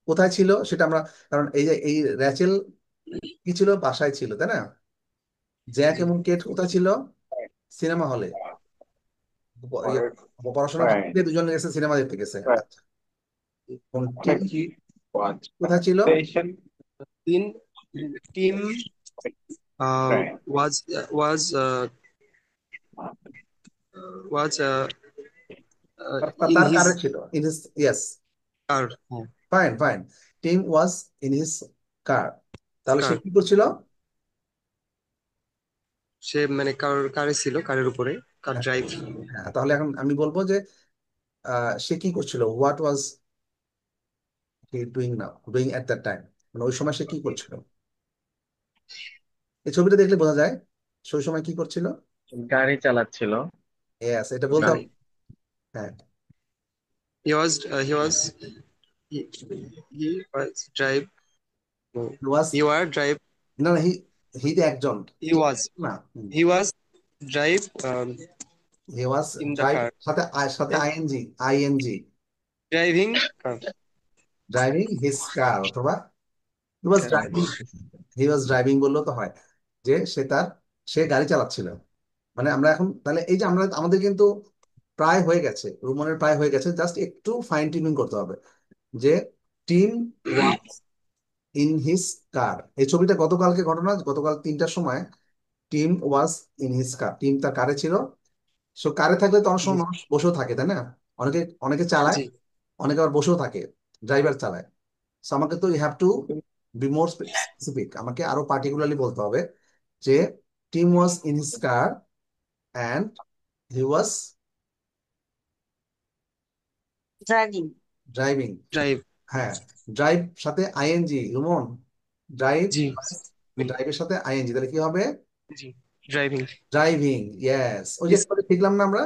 কোথায় ছিল সেটা আমরা, কারণ এই যে এই র্যাচেল কি ছিল, বাসায় ছিল, তাই না? জ্যাক জি। এবং কেট কোথায় ছিল? সিনেমা হলে। পড়াশোনা করতে গিয়ে 2 জন গেছে, সিনেমা দেখতে গেছে। আচ্ছা, এবং টিম কোথায় ছিল? Station. Team team was was in তার his কারে ছিল? In his, yes, car. হ্যাঁ, fine fine. Team was in his কার, তাহলে সে car. কি করছিল? সে মানে কারে ছিল, কারের উপরে, কার ড্রাইভ। হ্যাঁ, তাহলে এখন আমি বলবো যে সে কি করছিল, what was he doing now, doing at that time, মানে ওই সময় সে কি করছিল? এই ছবিটা দেখলে বোঝা যায় সে ওই সময় কি করছিল। গাড়ি চালাচ্ছিল। ইয়েস, এটা বলতে হবে। গাড়ি। হ্যাঁ, he was he, he was drive. No, was, he was drive. না না, হি একজন, He was না, he was drive he was in the drive, car. সাথে Yes, ING, ING, driving car. Driving his car, অথবা he was Car. Driving, he was driving বললেও তো হয়, যে সে গাড়ি চালাচ্ছিল। মানে আমরা এখন তাহলে এই যে আমরা, আমাদের কিন্তু প্রায় হয়ে গেছে, রুমনের প্রায় হয়ে গেছে, জাস্ট একটু ফাইন টিউনিং করতে হবে, যে টিম ওয়াজ ইন হিজ কার। এই ছবিটা গতকালকে ঘটনা, গতকাল 3টার সময় team was in his car, team তার কারে ছিল। সো কারে থাকলে তো অনেক জি সময় মানুষ বসেও থাকে, তাই না? অনেকে অনেকে চালায়, জি অনেকে আবার বসেও থাকে, ড্রাইভার চালায়। সো আমাকে তো you have two be more specific, আমাকে আরো পার্টিকুলারলি বলতে হবে যে team was in his car and he was Driving. Driving. drive. হ্যাঁ, ড্রাইভ সাথে আইএনজি, রুমন, ড্রাইভ, জি ড্রাইভের সাথে আইএনজি, তাহলে কি হবে? জি driving. Driving, yes. ওই যে Is শিখলাম না আমরা,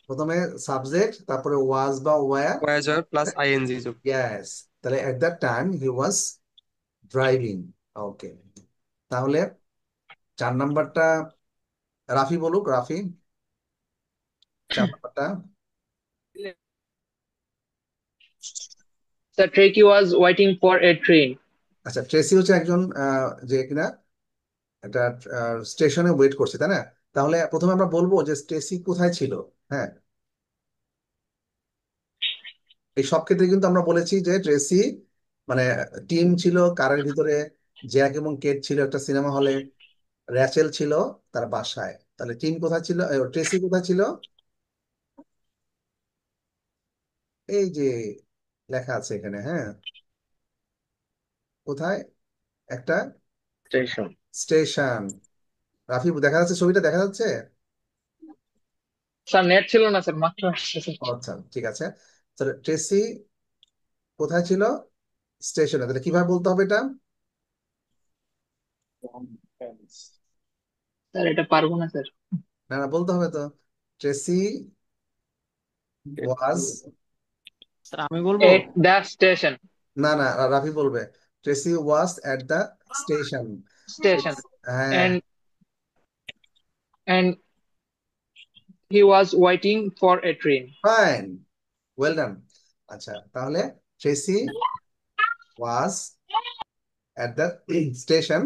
প্রথমে সাবজেক্ট, তারপরে ওয়াজ বা ওয়ার, was plus ing যোগ। ইয়েস। তাহলে at that time he was driving. Okay, তাহলে 4 নাম্বারটা রাফি বলুক, রাফি। চার নাম্বারটা। Sir, Tracy was waiting for a train. আচ্ছা, ট্রেসি হচ্ছে একজন যে কিনা একটা স্টেশনে ওয়েট করছে, তাই না? তাহলে প্রথমে আমরা বলবো যে ট্রেসি কোথায় ছিল। হ্যাঁ, এই সব ক্ষেত্রে কিন্তু আমরা বলেছি যে ট্রেসি মানে টিম ছিল কারের ভিতরে, জ্যাক এবং কেট ছিল একটা সিনেমা হলে, র্যাচেল ছিল তার বাসায়। তাহলে টিম কোথায় ছিল, ট্রেসি কোথায় ছিল? এই যে লেখা আছে এখানে, হ্যাঁ, কোথায়? একটা স্টেশন। স্টেশন। রাফি, দেখা যাচ্ছে ছবিটা, দেখা যাচ্ছে? স্যার নেট ছিল না স্যার, মাত্র আসছে। আচ্ছা, ঠিক আছে। তাহলে ট্রেসি কোথায় ছিল? স্টেশনে। তাহলে কিভাবে বলতে হবে এটা? স্যার এটা পারবো না স্যার। না না, বলতে হবে তো। ট্রেসি ওয়াজ, স্যার আমি বলবো। At the station. না না, রাফি বলবে। Tracy was at the station. Station হ্যাঁ, and he was waiting for a train. Fine, well done. আচ্ছা, তাহলে Tracy was at the station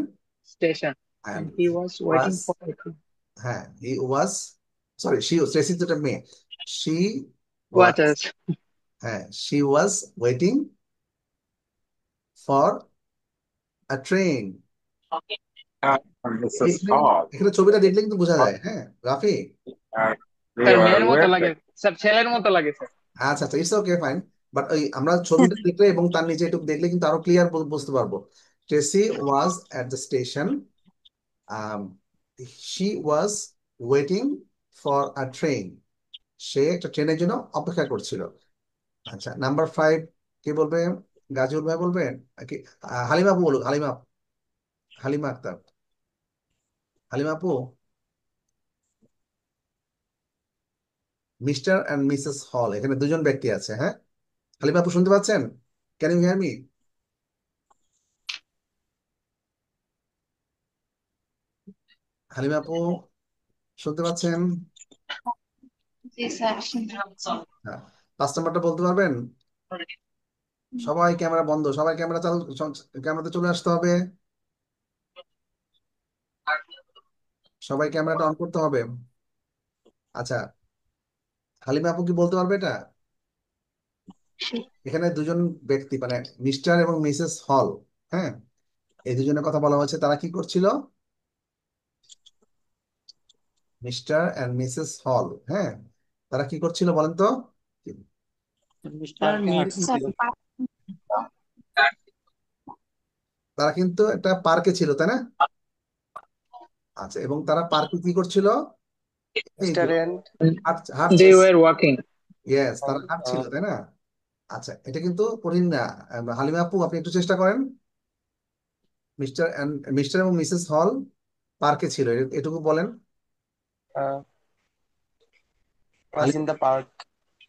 Station. and And he was waiting was, for a train. হ্যাঁ, হি ওয়াজ, সরি, ট্রেসি তো একটা মেয়ে। She What was, else? হ্যাঁ, she was waiting for a train. Mrs. Hall. এখানে ছবিটা দেখলে কিন্তু বোঝা যায়। হ্যাঁ রাফি, You স্যার are মেয়ের মতো aware লাগে that স্যার, ছেলের মতো লাগে স্যার। আচ্ছা আচ্ছা, ইটস ওকে, ফাইন। বাট ওই আমরা ছবিটা দেখলে এবং তার নিচে একটু দেখলে কিন্তু আরো ক্লিয়ার বুঝতে পারবো। Tracy was at the station, she was waiting for a train. সে একটা ট্রেনের জন্য অপেক্ষা করছিল। আচ্ছা, নাম্বার 5 কে বলবে? গাজীউল ভাই বলবেন নাকি হালিমা আপু বলুক? হালিমা আক্তার, হালিমা আপু। মিস্টার অ্যান্ড মিসেস হল, এখানে দুজন ব্যক্তি আছে। হ্যাঁ, হালিমা আপু শুনতে পাচ্ছেন? Can you hear me? Halima আপু শুনতে পাচ্ছেন? জি স্যার। হ্যাঁ, 5 নাম্বারটা বলতে পারবেন? সবাই ক্যামেরা বন্ধ, সবাই ক্যামেরা চালু, ক্যামেরাতে চলে আসতে হবে। সবাই ক্যামেরাটা অন করতে হবে। আচ্ছা, হালিমা আপু কি বলতে পারবে এটা? এখানে দুজন ব্যক্তি মানে মিস্টার এবং মিসেস হল, হ্যাঁ, এই দুজনের কথা বলা হয়েছে। তারা কি করছিল? মিস্টার এন্ড মিসেস হল, হ্যাঁ, তারা কি করছিল বলেন তো? মিস্টার তারা কিন্তু একটা পার্কে ছিল, তাই না? আচ্ছা, এবং তারা পার্কে কি করছিল? এই যে Restaurant. হাঁটছে। They were walking. ইয়েস, তারা হাঁটছিল, তাই না? আচ্ছা, এটা কিন্তু কঠিন না। হালিমা আপু, আপনি একটু চেষ্টা করেন। মিস্টার এবং মিসেস হল পার্কে ছিল, এটুকু বলেন। Was in the park.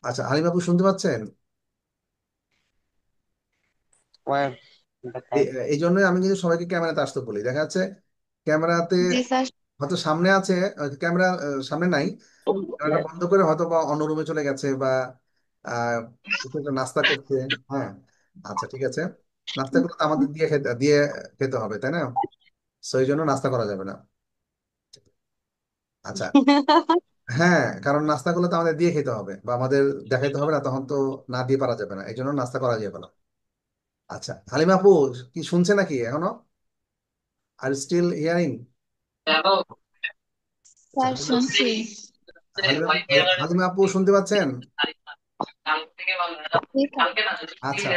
আচ্ছা, হালিমা আপু শুনতে পাচ্ছেন? Where? In the park. এই জন্যই আমি কিন্তু সবাইকে ক্যামেরাতে আসতে বলি। দেখা যাচ্ছে ক্যামেরাতে জি স্যার। হয়তো সামনে আছে, ক্যামেরা সামনে নাই, ক্যামেরাটা বন্ধ করে হয়তো বা অন্য রুমে চলে গেছে বা আহ কিছু একটা নাস্তা করছে। হ্যাঁ, আচ্ছা, ঠিক আছে। নাস্তা করলে তো আমাদের দিয়ে খেতে হবে, তাই না? সো এই জন্য নাস্তা করা যাবে না। আচ্ছা, হ্যাঁ, কারণ নাস্তা করলে তো আমাদের দিয়ে খেতে হবে বা আমাদের দেখাইতে হবে না, তখন তো না দিয়ে পারা যাবে না, এই জন্য নাস্তা করা যাবে না। আচ্ছা, হালিমা আপু কি শুনছে নাকি এখনো? আর স্টিল হিয়ারিং? স্যার শুনছি। হালিমা আপু শুনতে পাচ্ছেন? জি স্যার। আচ্ছা,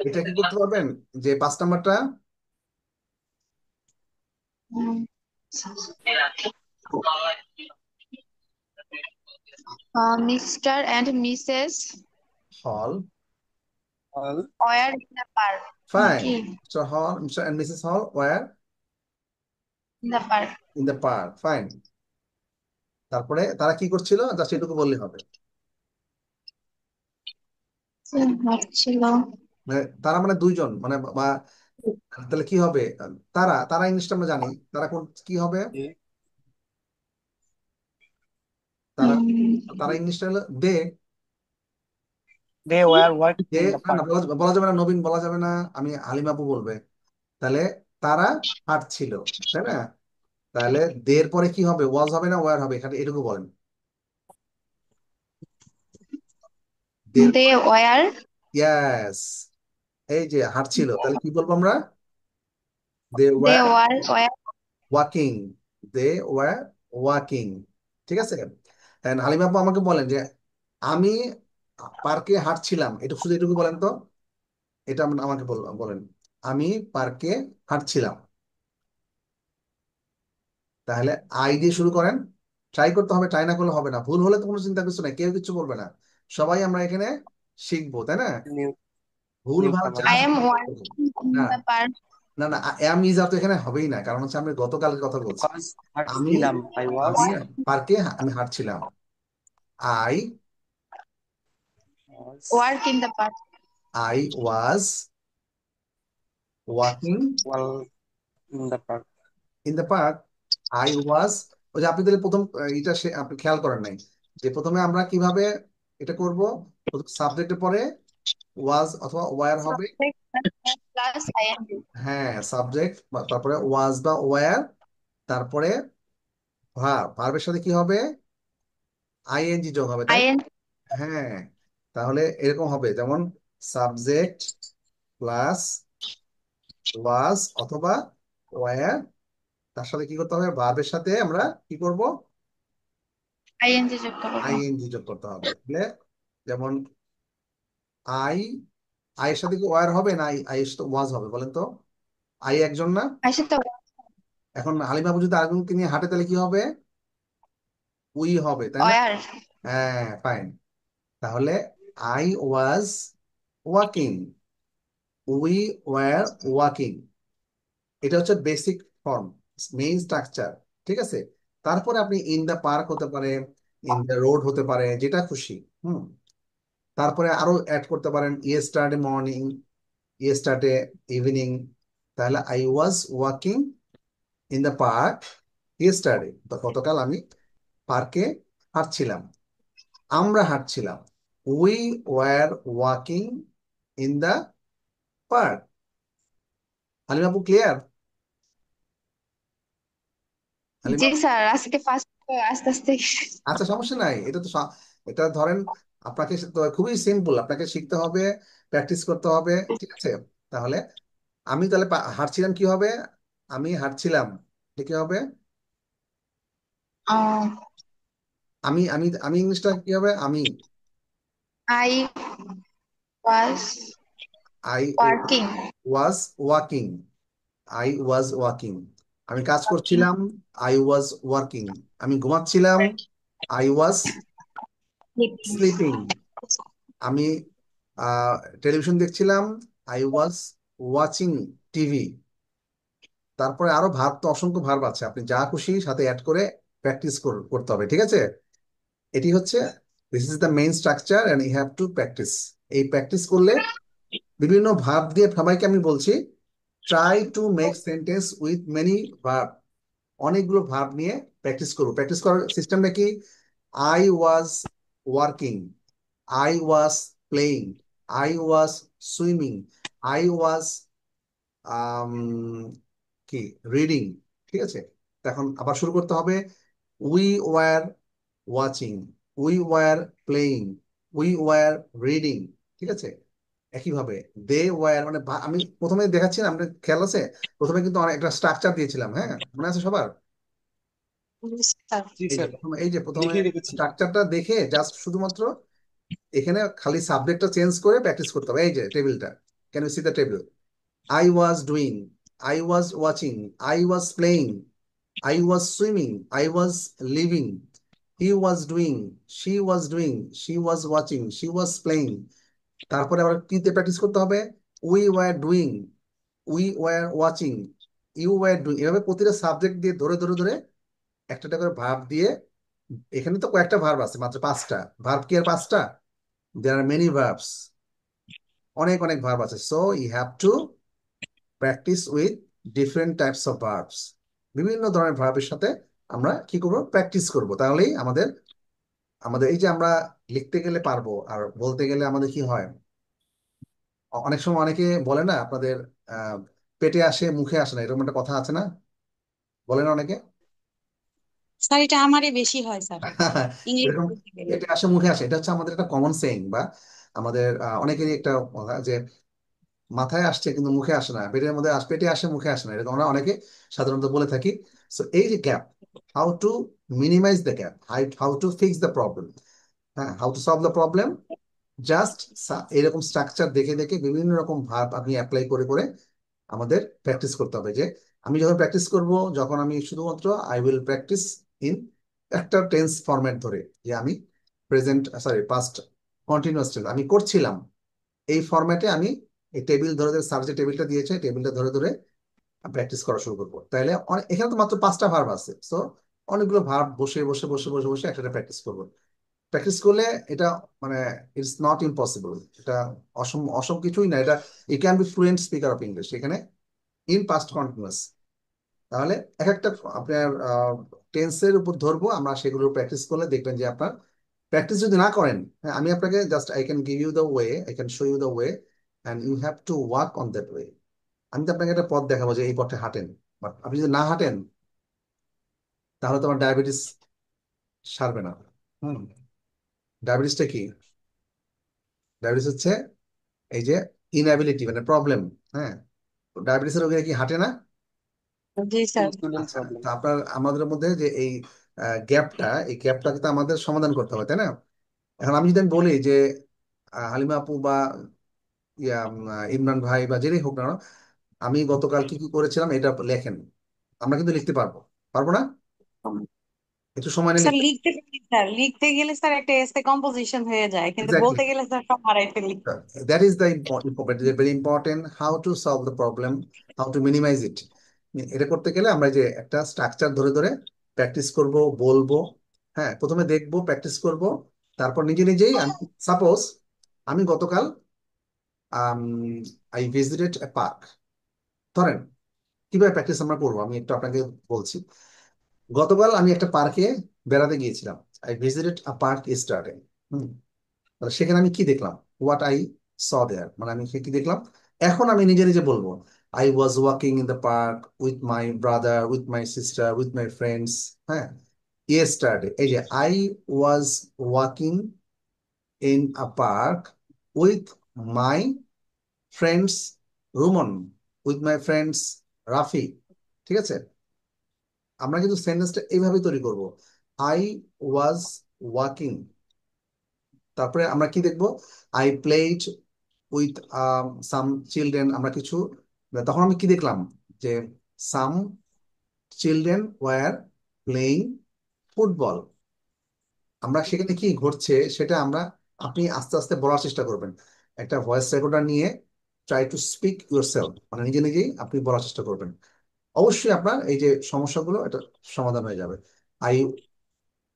এটা কি করতে পারবেন যে 5 নাম্বারটা? Mister and missus Hall, Hall. Were in the park. Fine. কি? Mister and missus Hall were in the park. In the park, fine. তারপরে তারা কি করছিল, জাস্ট এটুকু বললে হবে। হাঁটছিল। মানে তারা মানে দুইজন, মানে বা তাহলে কি হবে? তারা তারা ইংলিশটা আমরা জানি, তারা কোন কি হবে? তারা ইংলিশটা হলো দে। They were working they in the না park. বলা যাবে না, নবীন বলা যাবে না, আমি হালিমাপু বলবে। তাহলে তারা হাঁটছিল, তাই না? তাহলে দের পরে কি হবে? ওয়াজ হবে না ওয়ার হবে? এখানে এটুকু বলেন। দের They were ইয়াস, এই যে হাঁটছিল, তাহলে কি বলবো আমরা? They they were were walking. They were walking. ঠিক আছে। হালিমা আপু আমাকে বলেন যে আমি পার্কে হাঁটছিলাম, এটা শুধু এটুকু বলেন তো। এটা আমাকে বলেন, আমি পার্কে হাঁটছিলাম। তাহলে আই দিয়ে শুরু করেন। ট্রাই করতে হবে, ট্রাই না করলে হবে না। ভুল হলে তো কোনো চিন্তা কিছু নাই, কেউ কিছু বলবে না। সবাই আমরা এখানে শিখবো, তাই না? ভুল ভাল যা I আছে am তা করবো। working in না the park. না না, এম ইজ আর তো এখানে হবেই না, কারণ হচ্ছে আমি গতকালের কথা বলছি। was আমি হাঁটছিলাম I was আমি পার্কে আমি হাঁটছিলাম। I was Work in the park. I was walking well in the park. In the park. I was, ওই যে আপনি তাহলে প্রথম এটা আপনি খেয়াল করেন নাই যে প্রথমে আমরা কিভাবে এটা করব। সাবজেক্টের পরে ওয়াজ অথবা ওয়ার হবে। Subject plus ing. হ্যাঁ, সাবজেক্ট, তারপরে ওয়াজ বা ওয়ার, তারপরে ভার্ব, ভার্বের সাথে কি হবে? আইএনজি যোগ হবে, তাই? ing হ্যাঁ, তাহলে এরকম হবে, যেমন সাবজেক্ট প্লাস ওয়াজ অথবা ওয়ার, তার সাথে কি করতে হবে? ভার্বের সাথে আমরা কি করব? ing যুক্ত করব। আইএনজি যোগ করতে হবে। তাহলে যেমন আই, আই এর সাথে কি ওয়ার হবে না আই এর সাথে ওয়াজ হবে? বলেন তো। আই একজন না? আসে তো এখন হালিমা আপু যদি আরেকজনকে নিয়ে হাঁটে তাহলে কি হবে? উই হবে, তাই না? were হ্যাঁ, ফাইন। তাহলে I was walking, we were walking. এটা হচ্ছে বেসিক ফর্ম, মেইন স্ট্রাকচার। ঠিক আছে। তারপরে আপনি ইন দা পার্ক হতে পারে, ইন দা রোড হতে পারে, যেটা খুশি। তারপরে আরো অ্যাড করতে পারেন ইয়েস্টারডে মর্নিং, ইয়েস্টারডে ইভিনিং। তাহলে I was walking in the park yesterday, তো গতকাল আমি পার্কে হাঁটছিলাম, আমরা হাঁটছিলাম। We were walking in the park. Halima আপু ক্লিয়ার? জি হালিমা, স্যার আজকে ফার্স্ট আস্তে আস্তে আচ্ছা সমস্যা নাই, এটা তো এটা ধরেন আপনাকে তো খুবই সিম্পল, আপনাকে শিখতে হবে, প্র্যাকটিস করতে হবে। ঠিক আছে। তাহলে আমি তাহলে হাঁটছিলাম কি হবে? আমি হাঁটছিলাম, এটা কি হবে? আমি আমি আমি ইংলিশটা কি হবে? আমি I was I working was walking, I was walking. আমি কাজ করছিলাম, আই ওয়াজ ওয়ার্কিং। আমি ঘুমাচ্ছিলাম, আই ওয়াজ স্লিপিং। আমি টেলিভিশন দেখছিলাম, আই ওয়াজ ওয়াচিং টিভি। তারপরে আরো ভার্ব তো অসংখ্য ভার্ব আছে, আপনি যা খুশি সাথে অ্যাড করে প্র্যাকটিস করতে হবে। ঠিক আছে। এটি হচ্ছে, this is the main structure and you have to practise. এই প্র্যাকটিস করলে বিভিন্ন ভার্ব দিয়ে, সবাইকে আমি বলছি try to make sentence with many verb. অনেকগুলো ভার্ব নিয়ে প্র্যাকটিস করবো। প্র্যাকটিস করার সিস্টেমটা কি? I was working, I was playing, I was swimming, I was কি রিডিং। ঠিক আছে। এখন আবার শুরু করতে হবে। We were watching, we were playing, we were reading. ঠিক আছে। একইভাবে দে ওয়ার, মানে আমি প্রথমে দেখাচ্ছিলাম, আপনার খেয়াল আছে? প্রথমে কিন্তু অনেক একটা স্ট্রাকচার দিয়েছিলাম, হ্যাঁ, মনে আছে সবার? স্যার। জি এই যে স্যার, প্রথমে লিখে রেখেছি। স্ট্রাকচারটা দেখে জাস্ট শুধুমাত্র এখানে খালি সাবজেক্টটা চেঞ্জ করে প্র্যাকটিস করতে হবে। এই যে টেবিলটা, can you see the table? I was doing, I was watching, I was playing, I was swimming, I was living, he was doing, she was doing, she was watching, she was playing। তারপরে আবার কিতে প্র্যাকটিস করতে হবে? we were doing, we were watching, you were doing। এভাবে প্রতিটা সাবজেক্ট দিয়ে ধরে ধরে ধরে একটা একটা করে ভার্ব দিয়ে, এখানে তো কয়েকটা ভার্ব আছে, মাত্র 5টা ভার্ব। কি আর 5টা? দেয়ার আর মেনি ভার্বস, অনেক অনেক ভার্ব আছে। So you have to practise with different types of verbs. বিভিন্ন ধরনের ভার্বের সাথে আমরা কি করব? প্র্যাকটিস করব। তাহলেই আমাদের আমাদের এই যে আমরা লিখতে গেলে পারবো আর বলতে গেলে আমাদের কি হয়, অনেক সময় অনেকে বলে না আপনাদের আহ পেটে আসে মুখে আসে না, এরকম একটা কথা আছে না, বলে না অনেকে? স্যার এটা আমারই বেশি হয় স্যার, ইংরেজি এরকম বলতে গেলে। পেটে আসে মুখে আসে, এটা হচ্ছে আমাদের একটা কমন সেইং, বা আমাদের অনেকেরই একটা কথা যে মাথায় আসছে কিন্তু মুখে আসে না, পেটের মধ্যে পেটে আসে মুখে আসে না, এরকম আমরা অনেকে সাধারণত বলে থাকি। সো এই যে gap, how to minimise the gap, how to fix the problem, হ্যাঁ, how to solve the problem, just এরকম স্ট্রাকচার দেখে দেখে বিভিন্ন রকম ভাব আপনি অ্যাপ্লাই করে করে আমাদের প্র্যাকটিস করতে হবে। যে আমি যখন প্র্যাকটিস করব, যখন আমি শুধুমাত্র আই উইল প্র্যাকটিস ইন একটা টেন্স ফরম্যাট ধরে, যে আমি present sorry past continuous tense আমি করছিলাম, এই ফরম্যাটে আমি এই টেবিল ধরে ধরে, স্যার যে টেবিলটা দিয়েছে টেবিলটা ধরে ধরে প্র্যাকটিস করা শুরু করবো। তাহলে এখানে তো মাত্র 5টা ভার্ব আছে, সো অনেকগুলো ভার্ব বসে বসে বসে বসে বসে একটা প্র্যাকটিস করবো। প্র্যাকটিস করলে এটা মানে ইটস নট ইম্পসিবল, এটা অসম কিছুই না, এটা you can be fluent speaker of English এখানে ইন পাস্ট কন্টিনিউয়াস। তাহলে এক একটা আপনার টেন্সের উপর ধরবো আমরা, সেগুলো প্র্যাকটিস করলে দেখবেন যে আপনার প্র্যাকটিস যদি না করেন, হ্যাঁ, আমি আপনাকে just I can give you the way, I can show you the way and you have to work on that way. আমি তো আপনাকে একটা পথ দেখাবো যে এই পথে হাঁটেন, বাট আপনি যদি না হাঁটেন তাহলে তোমার ডায়াবেটিস সারবে না। হুম, ডায়াবেটিসটা কি? ডায়াবেটিস হচ্ছে এই যে ইনঅ্যাবিলিটি মানে প্রবলেম, হ্যাঁ, ডায়াবেটিসের রোগীরা কি হাঁটে না? জি স্যার। Insulin আচ্ছা, problem. তো আপনার আমাদের মধ্যে যে এই গ্যাপটা, এই গ্যাপটাকে তো আমাদের সমাধান করতে হবে, তাই না? এখন আমি যদি আমি বলি যে হালিমা আপু বা ইমরান ভাই বা যেটাই হোক না কেন, আমি গতকাল কি কি করেছিলাম এটা লেখেন, আমরা কিন্তু লিখতে পারবো, পারবো না? একটু সময় নিয়ে স্যার লিখতে। লিখতে পারি স্যার, লিখতে গেলে স্যার একটা এসে কম্পোজিশন হয়ে যায়, কিন্তু এক্স্যাক্টলি, বলতে গেলে স্যার সব হারাই ফেলি। that is the very important, how to solve the problem, how to minimize it। এটা করতে গেলে আমরা যে একটা স্ট্রাকচার ধরে ধরে প্র্যাকটিস করব, বলবো, হ্যাঁ, প্রথমে দেখবো, প্র্যাকটিস করব, তারপর নিজে নিজেই আমি সাপোজ আমি গতকাল আই ভিজিটেড এ পার্ক, ধরেন কিভাবে প্র্যাকটিস আমরা করবো আমি একটু আপনাকে বলছি। গতকাল আমি একটা পার্কে বেড়াতে গিয়েছিলাম, আই ভিজিটেড আ পার্ক ইস্টারডে। তাহলে সেখানে আমি কি দেখলাম, হোয়াট আই স দেয়ার, মানে আমি কি দেখলাম। এখন আমি নিজে নিজে বলবো, I was walking in the park with my brother, with my sister, with my friends, হ্যাঁ, ইয়েস্টারডে, এই যে I was walking in a park with my friends Rumon, with my friends Rafi. ঠিক আছে, আমরা কিন্তু সেন্টেন্সটা এইভাবে তৈরি করব, আই ওয়াজ ওয়াকিং, তারপরে আমরা কি দেখবো, I played with some children, আমরা কিছু, তখন আমি কি দেখলাম, যে সাম চিলড্রেন ওয়ার প্লেইং ফুটবল। আমরা সেখানে কি ঘটছে সেটা আমরা, আপনি আস্তে আস্তে বলার চেষ্টা করবেন, একটা ভয়েস রেকর্ডার নিয়ে try to speak your self, মানে নিজে নিজেই আপনি বলার চেষ্টা করবেন। অবশ্যই আপনার এই যে সমস্যাগুলো এটা সমাধান হয়ে যাবে। I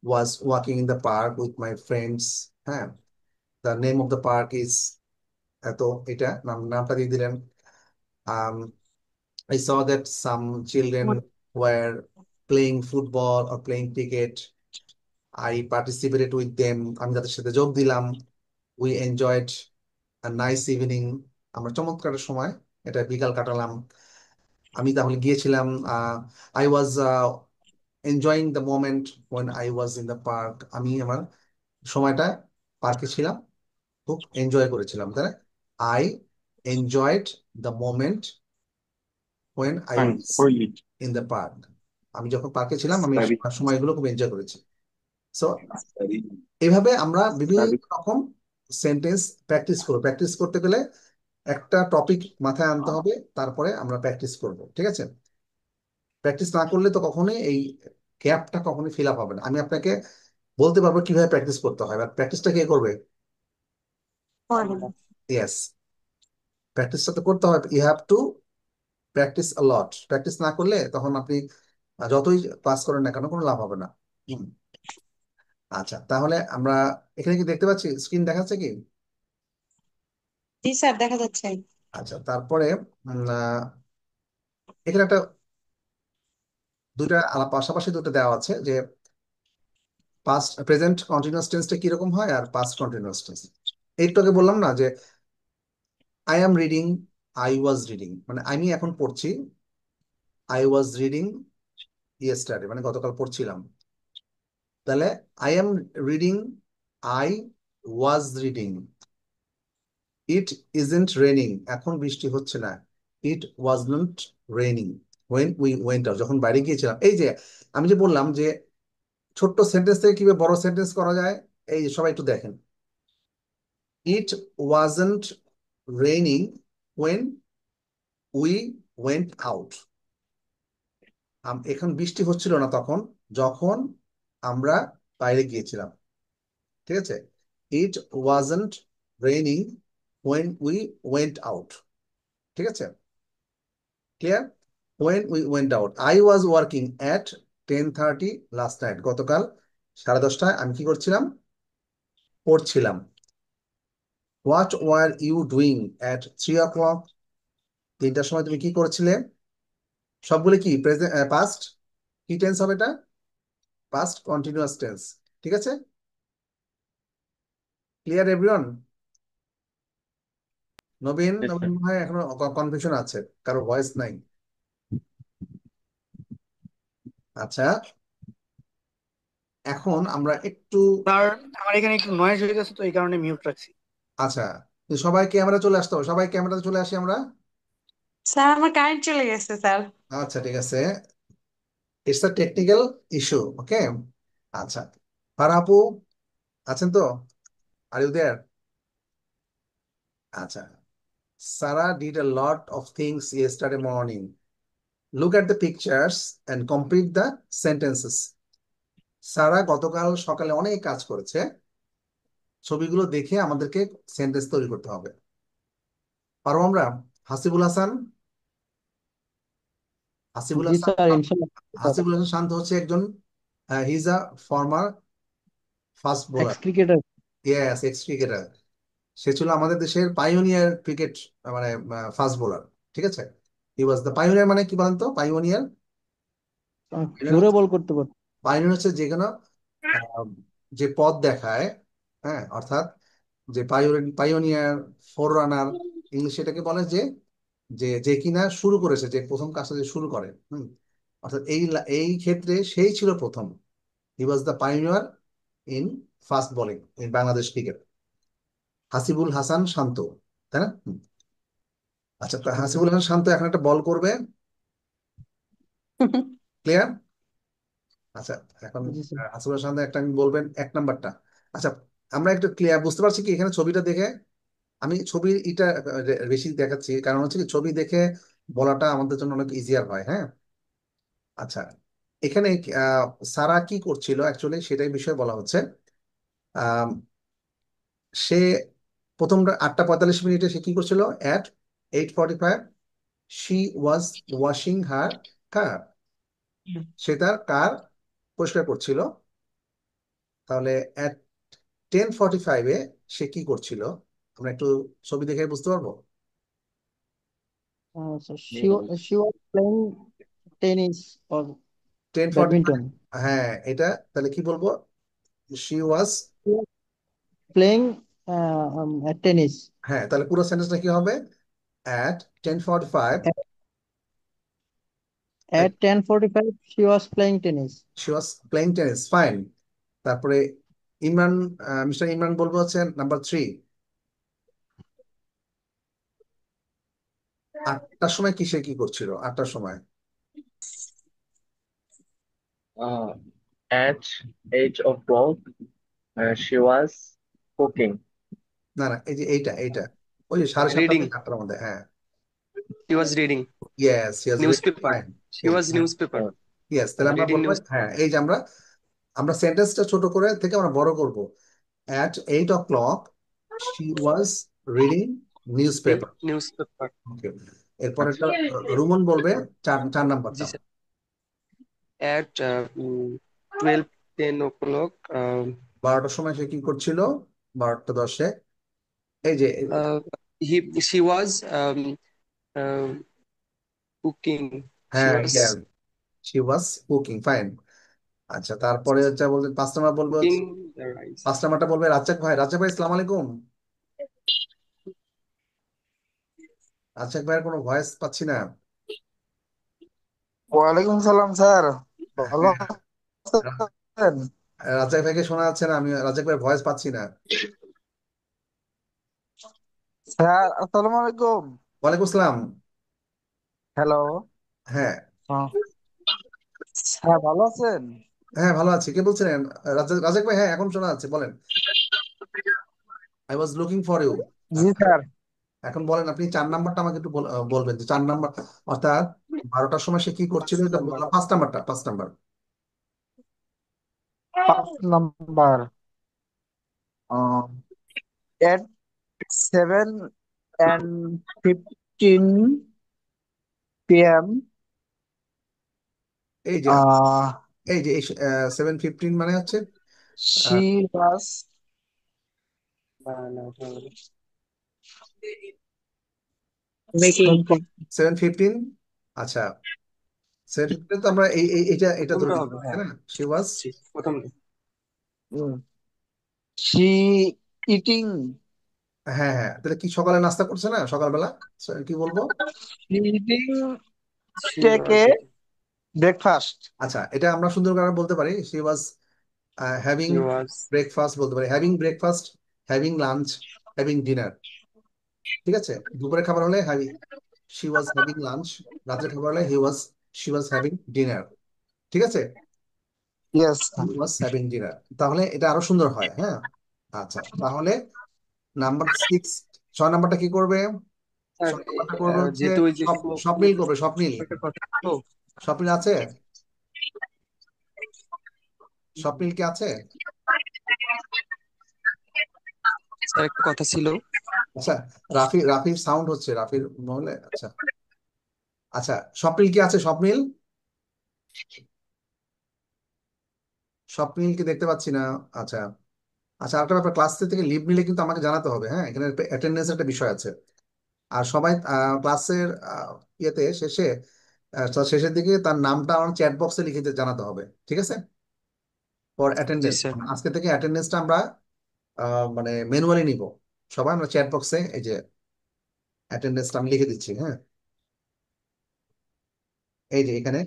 was walking in the park with my friends, হ্যাঁ, the name of the park is এত, এটা নামটা দিয়ে দিলেন। I saw that some children were playing football or playing cricket. I participated with them. আমি তাদের সাথে যোগ দিলাম। We enjoyed a nice evening. আমরা চমৎকার একটা সময়, এটা বিকাল কাটালাম। আমি তাহলে গিয়েছিলাম, I was enjoying the moment when I was in the park. আমি আমার সময়টা পার্কে ছিলাম, খুব এনজয় করেছিলাম, তাই না? I enjoyed the moment when I Fine. was Really. in the park. আমি যখন পার্কে ছিলাম আমি Study. সময়গুলো খুব এনজয় করেছি। So Study. এইভাবে আমরা বিভিন্ন Study. রকম সেন্টেন্স প্র্যাকটিস করবো। প্র্যাকটিস করতে গেলে একটা টপিক মাথায় আনতে হবে, তারপরে আমরা প্র্যাকটিস করব, ঠিক আছে? প্র্যাকটিস না করলে তো কখনোই এই গ্যাপটা কখনোই ফিল আপ হবে না। আমি আপনাকে বলতে পারবো কিভাবে প্র্যাকটিস করতে হয়, বাট প্র্যাকটিসটা কে করবে? ইয়েস, প্র্যাকটিসটা তো করতে হবে, you have to practise a lot. Practice না করলে তখন আপনি যতই ক্লাস করেন না কেন কোনো লাভ হবে না। হুম, আচ্ছা, তাহলে আমরা এখানে কি দেখতে পাচ্ছি, স্ক্রিন দেখাচ্ছে কি? জি স্যার, দেখা যাচ্ছে। আচ্ছা, তারপরে এখানে একটা দুইটা পাশাপাশি দুটো দেওয়া আছে, যে পাস্ট প্রেজেন্ট কন্টিনিউয়াস টেন্সটা কিরকম হয় আর পাস্ট কন্টিনিউয়াস টেন্স। একটু আগে বললাম না যে I am reading, I was reading, মানে আমি এখন পড়ছি। আই ওয়াজ রিডিং ইয়েস্টারডে, মানে গতকাল পড়ছিলাম। তাহলে I am reading, I was reading. It isn't raining, এখন বৃষ্টি হচ্ছে না। It was not raining when we went out, যখন বাইরে গিয়েছিলাম। এই যে আমি যে বললাম যে ছোট্ট সেন্টেন্স থেকে কিভাবে বড় সেন্টেন্স করা যায়, এই যে সবাই একটু দেখেন। It wasn't raining when we went out. এখন বৃষ্টি হচ্ছিল না তখন, যখন আমরা বাইরে গিয়েছিলাম। ঠিক আছে, it wasn't raining when we went out. ঠিক আছে, clear? When we went out, I was working at 10:30 last night, গতকাল 10:30 আমি কি করছিলাম? পড়ছিলাম। What were you doing at 3 o'clock, 3টার সময় তুমি কি করেছিলে? সবগুলো কি প্রেজেন্ট পাস্ট, কি টেন্স হবে এটা? Past continuous tense. ঠিক আছে, ক্লিয়ার এভরিওয়ান? নবীন, Yes, নবীন sir. মনে হয় এখনো কনফিউশন আছে, কারো ভয়েস নাই। আচ্ছা, এখন আমরা একটু, স্যার আমার এখানে একটু নয়েজ হয়ে গেছে তো এই কারণে মিউট রাখছি। আচ্ছা সবাই ক্যামেরা চলে আসতে হবে, সবাই ক্যামেরাতে চলে আসি আমরা। স্যার আমার কারেন্ট চলে গেছে স্যার। আচ্ছা ঠিক আছে, it's a technical issue, okay. আচ্ছা, ফারাপু আছেন তো? Are you there? আচ্ছা, Sarah did a lot of things yesterday morning. Look at the pictures and complete the sentences. সারা গতকাল সকালে অনেক কাজ করেছে, ছবিগুলো দেখে আমাদেরকে সেন্টেন্স তৈরি করতে হবে। পারবো আমরা? হাসিবুল হাসান, হাসিবুল জি হাসান, স্যার, ইনশাল্লাহ স্যার। হাসিবুল হাসান শান্ত হচ্ছে একজন, he is a former fast bowler. Ex cricketer. Yes, ex cricketer. সে ছিল আমাদের দেশের পাইওনিয়ার ক্রিকেট, মানে ফাস্ট বোলার। ঠিক আছে, হি ওয়াজ দ্য পাইওনিয়ার, মানে কি বলেন তো পাইওনিয়ার? জোরে বল করতে পারত। পাইওনিয়ার হচ্ছে যে কোনো আহ, যে পথ দেখায়, হ্যাঁ, অর্থাৎ যে পাইওনিয়ার, ফোর রানার, ইংলিশে এটাকে বলে যে যে যে কিনা শুরু করেছে, যে প্রথম কাজটা যে শুরু করে। অর্থাৎ এই ক্ষেত্রে সেই ছিল প্রথম। He was the pioneer in fast bowling in Bangladesh cricket. Hasibul Hasan Shanto, তাই না? আচ্ছা, তা হাসিবুল হাসান শান্ত এখন একটা বল করবে, ক্লিয়ার? আচ্ছা, এখন জি স্যার। হাসিবুল হাসান শান্ত একটা বলবেন 1 নাম্বারটা। আচ্ছা, আমরা একটু ক্লিয়ার বুঝতে পারছি কি এখানে ছবিটা দেখে? আমি ছবি এটা বেশি দেখাচ্ছি, কারণ হচ্ছে কি ছবি দেখে বলাটা আমাদের জন্য অনেক ইজিয়ার হয়, হ্যাঁ। আচ্ছা, এখানে আহ, সারা কি করছিল অ্যাকচুয়ালি সেটাই বিষয়ে বলা হচ্ছে। আহ, সে প্রথম 8:45 সে কি করছিল? At 8:45 she was washing her car, সে তার কার পরিষ্কার করছিল। তাহলে অ্যাট 10:45 সে কি করছিল? আমরা একটু ছবি দেখে বুঝতে পারবো। She was playing tennis or 10:45, badminton. হ্যাঁ এটা, তাহলে কি বলবো? শি ওয়াজ, প্লেইং টেনিস হ্যাঁ তাহলে পুরো সেন্টেন্সটা কি হবে? At 10:45 at 10:45 she was playing tennis. She was playing tennis, fine. তারপরে ইমরান, মিস্টার ইমরান বলবো হচ্ছে নাম্বার 3, 8টার সময় কিসে কি করছিল? 8টার সময় Uh, at 8 o'clock, she was cooking. না না, এই যে এইটা ওই যে 7:30 Reading. থেকে 8টার মধ্যে, হ্যাঁ। He was reading yes, yes, newspaper. Fine, He was newspaper. Yes. তাহলে আমরা Reading বলবো, news. হ্যাঁ এই যে আমরা আমরা সেন্টেন্সটা ছোট করে থেকে আমরা বড় করব। At 8 o'clock she was reading newspaper. Newspaper. Okay. এরপর আচ্ছা। একটা রুমন বলবে 4 নাম্বারটা। জি স্যার। At 10 o'clock, 12টার সময় সে কি করছিল? 12টা 10-এ এই যে, uh, she was um, cooking. She হ্যাঁ was she was cooking, fine. আচ্ছা, তারপরে হচ্ছে বলতে 5 নাম্বার বলবে Cooking হচ্ছে, the rice. 5 নাম্বারটা বলবে রাজ্জাক ভাই। রাজ্জাক ভাই, আসসালামু আলাইকুম। রাজ্জাক ভাইয়ের কোনো ভয়েস পাচ্ছি না। ওয়ালাইকুম সালাম স্যার, ভালো হ্যাঁ, আছেন? রাজ্জাক ভাইকে শোনা যাচ্ছে না, আমি রাজ্জাক ভাইয়ের ভয়েস পাচ্ছি না। স্যার আসসালামু আলাইকুম। ওয়ালাইকুম আসসালাম। হ্যালো। হ্যাঁ। স্যার ভালো আছেন? হ্যাঁ, ভালো আছি। কে বলছিলেন? রাজ্জাক রাজ্জাক ভাই, হ্যাঁ এখন শোনা যাচ্ছে, বলেন। I was looking for you. জি স্যার। এখন বলেন, আপনি 4 নাম্বারটা আমাকে একটু বলবেন যে 4 নাম্বার, অর্থাৎ 12টার সময় সে কি করছিল, এটা বললাম। 5 নাম্বারটা, 5 নাম্বার। 5 নাম্বার। এট 7:15 p.m. এই যে uh, এই যে 7:15 মানে হচ্ছে she was মেকিং 7:15। আচ্ছা, 7:15 তো আমরা এটা ধরে প্রথমটা নিই, হবে, তাই হ্যাঁ। না? শি ওয়াজ, জি, প্রথমটা। she eating হ্যাঁ হ্যাঁ, তাহলে কি সকালে নাস্তা করছে না সকালবেলা? কি বলবো? she eating She take was a eating. breakfast. আচ্ছা, এটা আমরা সুন্দর করে বলতে পারি, she was having She was breakfast বলতে পারি, having breakfast, having lunch, having dinner. ঠিক আছে, দুপুরের খাবার হলে heavy, she was having lunch. রাতের খাবার হলে শি ওয়াজ হ্যাভিং ডিনার। ঠিক আছে, Yes he sir. Was having dinner, তাহলে এটা আরো সুন্দর হয়। হ্যাঁ, আচ্ছা, তাহলে নাম্বার 6, 6 নাম্বারটা কি করবে? স্যার, 6 নাম্বারটা করবে হচ্ছে যেহেতু ওই যে স্বপ্নিল করবে, স্বপ্নিল। একটা কথা তো, স্বপ্নিল আছে? স্বপ্নিল কি আছে? স্যার একটা কথা ছিল। আচ্ছা, রাফির সাউন্ড হচ্ছে, রাফির মহলে। আচ্ছা আচ্ছা, স্বপ্নিল কি আছে? স্বপ্নিল, স্বপ্নিল কি দেখতে পাচ্ছি না। আচ্ছা আচ্ছা, আরেকটা ব্যাপার, ক্লাস থেকে লিভ নিলে কিন্তু আমাকে জানাতে হবে। হ্যাঁ, এখানে অ্যাটেন্ডেন্স একটা বিষয় আছে। আর সবাই ক্লাসের ইয়েতে শেষে, শেষের দিকে তার নামটা আমার চ্যাট বক্সে লিখে জানাতে হবে। ঠিক আছে, ফর জি অ্যাটেন্ডেন্স। স্যার। আজকে থেকে অ্যাটেন্ডেন্সটা আমরা মানে ম্যানুয়ালি নিব। সবাই আমরা চ্যাট বক্সে এই যে অ্যাটেন্ডেন্সটা আমি লিখে দিচ্ছি। হ্যাঁ, এই যে এখানে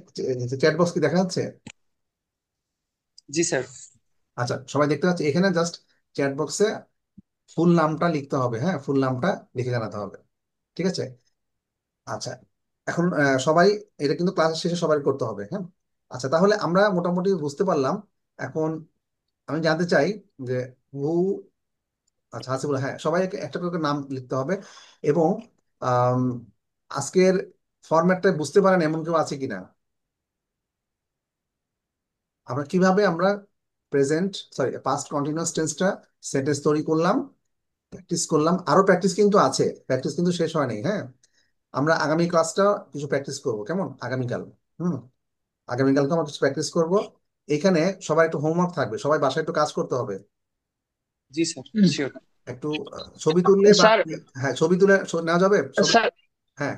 চ্যাট বক্স কি দেখা যাচ্ছে? জি স্যার। আচ্ছা, সবাই দেখতে পাচ্ছে এখানে, জাস্ট চ্যাট বক্সে ফুল নামটা লিখতে হবে। হ্যাঁ, ফুল নামটা লিখে জানাতে হবে। ঠিক আছে, আচ্ছা, এখন সবাই, এটা কিন্তু ক্লাসের শেষে সবাই করতে হবে। হ্যাঁ, আচ্ছা, তাহলে আমরা মোটামুটি বুঝতে পারলাম। এখন আমি জানতে চাই যে হু, আচ্ছা হাসিবুল, হ্যাঁ, সবাই একটা করে নাম লিখতে হবে। এবং আম, আজকের ফরম্যাটটা বুঝতে পারেন এমন কেউ আছে কিনা? আমরা কিভাবে আমরা প্রেজেন্ট, সরি, পাস্ট কন্টিনিউয়াস টেন্সটা সেন্টেন্স তৈরি করলাম, প্র্যাকটিস করলাম। আরো প্র্যাকটিস কিন্তু আছে, প্র্যাকটিস কিন্তু শেষ হয়নি। হ্যাঁ, আমরা আগামী ক্লাসটা কিছু প্র্যাকটিস করবো, কেমন? আগামীকাল, হুম, আগামীকালকে আমরা কিছু প্র্যাকটিস করব। এখানে সবাই একটু হোমওয়ার্ক থাকবে, সবাই বাসায় একটু কাজ করতে হবে। জি স্যার, শিওর। একটু ছবি তুললে বা, স্যার। হ্যাঁ, ছবি তুলে নেওয়া যাবে ছবি। স্যার, হ্যাঁ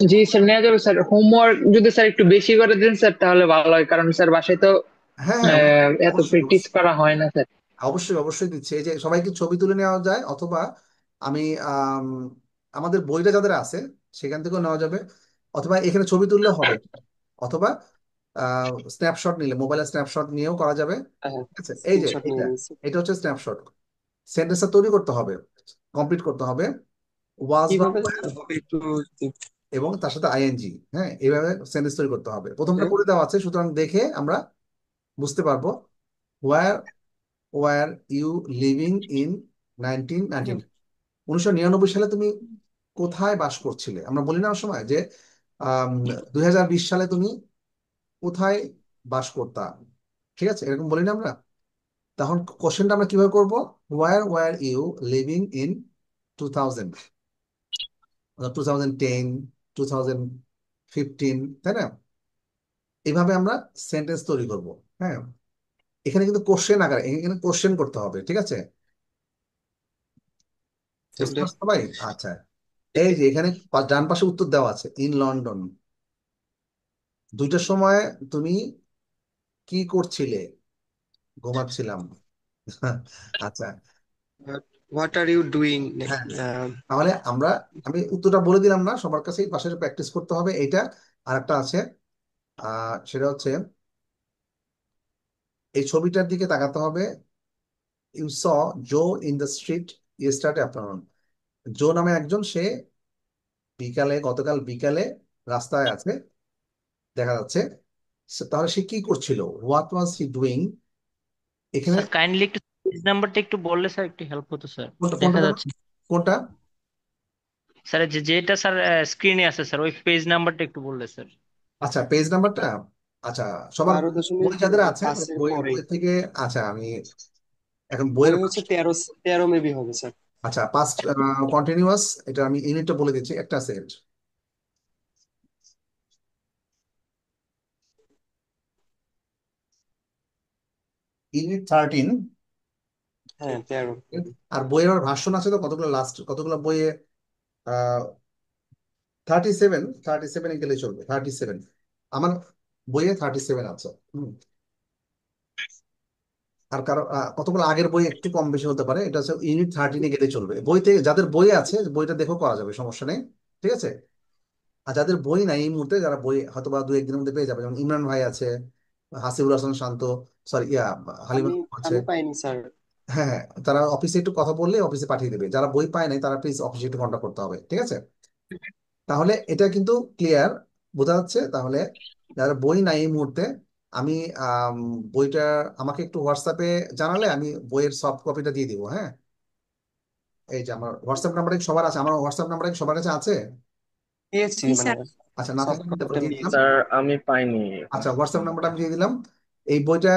জি স্যার, নেওয়া যাবে স্যার। হোমওয়ার্ক যদি স্যার একটু বেশি করে দেন স্যার তাহলে ভালো হয়, কারণ স্যার বাসায় তো হ্যাঁ হ্যাঁ, এত অবশ্যই প্র্যাকটিস অবশ্যই করা হয় না স্যার। অবশ্যই অবশ্যই দিচ্ছে। এই যে সবাইকে ছবি তুলে নেওয়া যায়, অথবা আমি আমাদের বইটা যাদের আছে সেখান থেকেও নেওয়া যাবে, অথবা এখানে ছবি তুললেও হবে, অথবা স্ন্যাপশট নিলে, মোবাইলে স্ন্যাপশট নিয়েও করা যাবে। হ্যাঁ, ঠিক আছে, এই যে স্ক্রিনশট নিয়ে এটা, নিয়েছি। এটা হচ্ছে স্ন্যাপশট। সেন্টেন্সটা তৈরি করতে হবে, কমপ্লিট করতে হবে। ওয়াজ বা কিভাবে হবে একটু এবং তার সাথে আইএনজি। হ্যাঁ, এইভাবে সেন্টেন্স তৈরি করতে হবে। প্রথমটা দেখবেন? করে দেওয়া আছে, সুতরাং দেখে আমরা বুঝতে পারবো। Were were you living in 1999? 1999 সালে তুমি কোথায় বাস করছিলে? আমরা বলি না অনেক সময় যে 2020 সালে তুমি কোথায় বাস করতা? ঠিক আছে, এরকম বলি না আমরা? তখন কোশ্চেনটা আমরা কিভাবে করব? Were were you living in 2000, 2010, 2015, তাই না? এইভাবে আমরা সেন্টেন্স তৈরি করব। হ্যাঁ, এখানে কিন্তু কোশ্চেন আকারে, এখানে কোশ্চেন করতে হবে। ঠিক আছে, বুঝতে তাহলে পারছো সবাই? আচ্ছা, এই যে এখানে ডান পাশে উত্তর দেওয়া আছে, ইন লন্ডন। 2টার সময় তুমি কি করছিলে? ঘুমাচ্ছিলাম। আচ্ছা, What are you doing? হ্যাঁ, তাহলে আমি উত্তরটা বলে দিলাম না, সবার কাছেই পাশে প্র্যাকটিস করতে হবে এইটা। আর একটা আছে, সেটা হচ্ছে এই ছবিটার দিকে তাকাতে হবে। You saw Joe in the street yesterday afternoon. Joe নামে একজন, সে গতকাল বিকালে রাস্তায় আছে, দেখা যাচ্ছে। তাহলে সে কি করছিল? What was he doing? এখানে স্যার কাইন্ডলি একটু পেজ নাম্বারটা একটু বললে স্যার একটু হেল্প হতো স্যার, কোনটা দেখা কোনটা যাচ্ছে না। কোনটা? স্যার যেটা স্যার স্ক্রিনে আছে স্যার, ওই পেজ নাম্বারটা একটু বললে স্যার। আচ্ছা, পেজ নাম্বারটা। আচ্ছা, সবার 12.5 বই যাদের আছে পাঁচের বই পরে বই থেকে। আচ্ছা, আমি এখন বই বইয়ের হচ্ছে 13 মেবি হবে স্যার। আচ্ছা, পাস্ট কন্টিনিউয়াস, এটা আমি ইউনিটটা বলে দিচ্ছি, একটা সেকেন্ড। ইউনিট 13। হ্যাঁ 13। আর বইয়ের আমার ভার্সন আছে তো কতগুলো বইয়ে? 37 গেলে চলবে, 37। আমার বইয়ে 37 আছে। আর কারো কতগুলো আগের বই একটু কম বেশি হতে পারে, এটা হচ্ছে ইউনিট 13-এ গেলে চলবে। বইতে যাদের বই আছে বইটা দেখেও করা যাবে, সমস্যা নেই। ঠিক আছে। আর যাদের বই নাই এই মুহূর্তে, যারা বই হয়তো বা 2-1 দিনের মধ্যে পেয়ে যাবে, যেমন ইমরান ভাই আছে, হাসিবুল হাসান শান্ত, সরি হালিমা আমি আছে। আমি পাইনি স্যার। হ্যাঁ, হ্যাঁ, তারা অফিসে একটু কথা বললে অফিসে পাঠিয়ে দেবে। যারা বই পায় নাই তারা প্লিজ অফিসে একটু কন্ট্যাক্ট করতে হবে, ঠিক আছে? তাহলে এটা কিন্তু ক্লিয়ার, বোঝা যাচ্ছে। তাহলে যারা বই নাই এই মুহূর্তে, আমি আম, বইটা আমাকে একটু হোয়াটসঅ্যাপে জানালে আমি বইয়ের সফট কপিটা দিয়ে দিব। হ্যাঁ, এই যে আমার হোয়াটসঅ্যাপ নাম্বারে সবার আছে, আমার হোয়াটসঅ্যাপ নাম্বারে সবার কাছে আছে। পেয়েছি জি মানে স্যার। আচ্ছা, না সফট থাকলে আমি তারপর কপিটা দিয়ে দিলাম। পেয়েছি। স্যার আমি পাইনি। আচ্ছা, হোয়াটসঅ্যাপ নাম্বারটা আমি দিয়ে দিলাম। এই বইটা